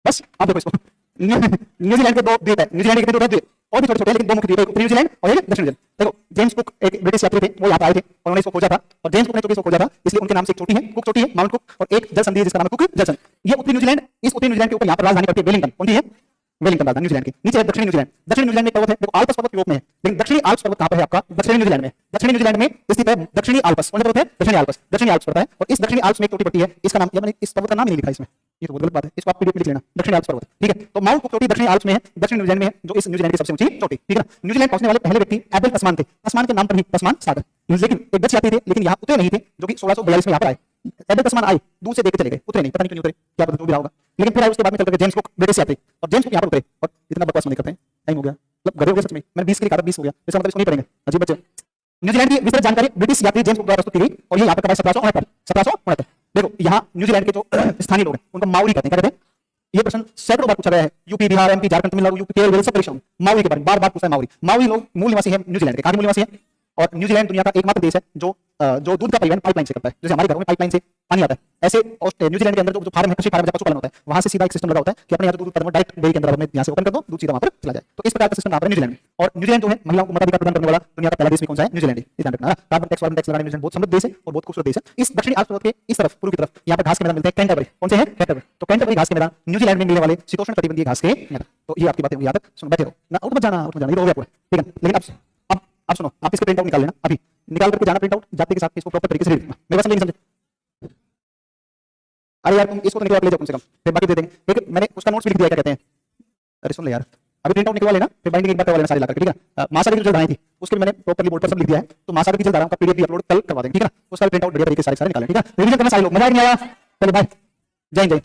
बस। आप देखो इसको, न्यूजीलैंड के 2 द्वीप है, न्यूजीलैंड के कितने द्वीप? और भी छोटे छोटे, लेकिन 2 मुख्य द्वीप है, उत्तरी न्यूजीलैंड और एक दक्षिण न्यूजीलैंड। देखो जेम्स कुक एक ब्रिटिश यात्री थे, वो यहाँ पर आए थे और उन्होंने इसको खोजा था। और जेम्स कुक ने इसको खोजा था इसलिए उनके नाम से एक चोटी है, कुक चोटी है, माउंट कुक, और एक जल संधि है जिसका नाम है कुक जल संधि। ये उत्तरी न्यूजीलैंड, इस उत्तरी न्यूजीलैंड के ऊपर यहाँ पर राजधानी पड़ती है वेलिंगटन। कौन सी है? वेलिंगटन राजधानी न्यूजीलैंड की। नीचे है दक्षिणी न्यूजीलैंड। दक्षिणी न्यूजीलैंड में पर्वत है, देखो आल्प्स पर्वत यूरोप में है, लेकिन दक्षिणी आल्प्स पर्वत कहां पर है आपका? दक्षिणी न्यूजीलैंड में। दक्षिणी न्यूजीलैंड में स्थित है दक्षिणी आल्प्स। कौन सा पर्वत है? दक्षिणी आल्प्स। दक्षिणी आल्प्स पड़ता है, और इस दक्षिणी आल्प्स में एक चोटी पड़ती है, इसका नाम, मैंने इस पर्वत का नाम ही नहीं लिखा इसमें, ये तो बहुत गलत बात है, इसको आप पीडीएफ में लिख लेना, दक्षिणी आल्प्स पर्वत। ठीक है, तो माउंट कुक चोटी दक्षिणी आल्प्स में है, दक्षिण न्यूजीलैंड में है, जो इस न्यूजीलैंड की सबसे ऊंची चोटी। ठीक है ना। न्यूजीलैंड पहुंचने वाले पहले व्यक्ति एबेल तस्मान थे। तस्मान के नाम पर ही तस्मान सागर। लेकिन एक डच यात्री थे, लेकिन यहाँ उतरे नहीं थे, जो कि 1642 में यहाँ पर आए। एबेल तस्मान आए, दूर से देख के चले गए, उतरे नहीं, पता नहीं क्यों नहीं उतरे, क्या पता जो भी रहा होगा। लेकिन फिर आए उसके बाद में चल करके जेम्स कुक ब्रिटिश यात्री, और जेम्स कुक यहाँ पर उतरे, और इतना बकवास नहीं करते हैं, टाइम हो गया, मतलब गधे हो गए सच में। मैंने 20 के लिए कहा था, 20 हो गया, इसका मतलब इसको नहीं पढ़ेंगे, अजीब बच्चे। न्यूजीलैंड की विस्तृत जानकारी ब्रिटिश यात्री जेम्स कुक द्वारा प्रस्तुत की गई, और ये यहाँ पर कब 1769। देखो यहाँ न्यूजीलैंड के जो स्थानीय लोग हैं उनको माउरी कहते हैं। क्या कहते हैं? ये प्रश्न सैकड़ों बार पूछा गया है, UP, Bihar, MP, Jharkhand, Tamil Nadu, UP, Kerala, सब परीक्षाओं में माउरी के बारे में बार बार पूछा है। माउरी लोग मूल निवासी है न्यूजीलैंड के। कहां के मूल निवासी है? और न्यूजीलैंड दुनिया का एकमात्र देश है जो दूध का परिवहन पाइपलाइन से करता है। जैसे हमारे घरों में पाइपलाइन से पानी आता है, ऐसे न्यूजीलैंड के अंदर जो फार्म है, कृषि फार्म, जब पशुपालन होता है, वहां से सीधा एक सिस्टम लगा होता है कि अपने यहाँ दूध उत्पादन डायरेक्ट डेयरी के अंदर यहाँ से ओपन कर दो, दूध सीधा वहां पर चला जाए। तो इस प्रकार का सिस्टम यहाँ पर न्यूजीलैंड में। और न्यूजीलैंड जो है महिलाओं को मताधिकार प्रदान करने वाला दुनिया का पहला देश भी कौन सा है? न्यूजीलैंड। ध्यान रखना, कार्बन टैक्स लगाने में बहुत समृद्ध देश है और बहुत खूबसूरत देश है। इस दक्षिणी आल्प्स पर्वत के इस तरफ, पूर्व की तरफ, यहाँ पर घास के मैदान मिलते हैं, कैंटरबरी। कौन से हैं? कैंटरबरी। तो कैंटरबरी घास के मैदान न्यूजीलैंड में मिलने वाले शीतोष्ण कटिबंधीय घास के मैदान। तो ये आपकी बातें होंगी, याद सुनो, बैठे रहो ना, उठ मत जाना, ये तो हो गया पूरा। ठीक है, लेकिन अब सुनो, आप इसके प्रिंट आउट निकाल लेना, अभी निकाल करके जाना प्रिंट आउट, जाते के साथ इसको प्रॉपर तरीके से लिखना। मेरे बात समझे नहीं समझे? अरे यार तुम इसको तो निकलवा ले जाओ कम से कम, फिर बाकी दे देंगे। ठीक है, मैंने उसका नोट्स भी लिख दिया, क्या कहते हैं, अरे सुन ले यार, अभी प्रिंट आउट निकलवा लेना, फिर बाइंडिंग एक बार करवा लेना सारी लाकर। ठीक है, मासा की जो बनाई थी उसके मैंने प्रॉपर्ली बोर्ड पर सब लिख दिया है, तो मासा की जो धारा का पीडीएफ भी अपलोड कल करवा देंगे। ठीक है ना, उसका प्रिंट आउट बढ़िया तरीके से सारे निकालें। ठीक है, रिवीजन करना सारे लोग, मजा नहीं आया? चलो बाय, जय हिंद।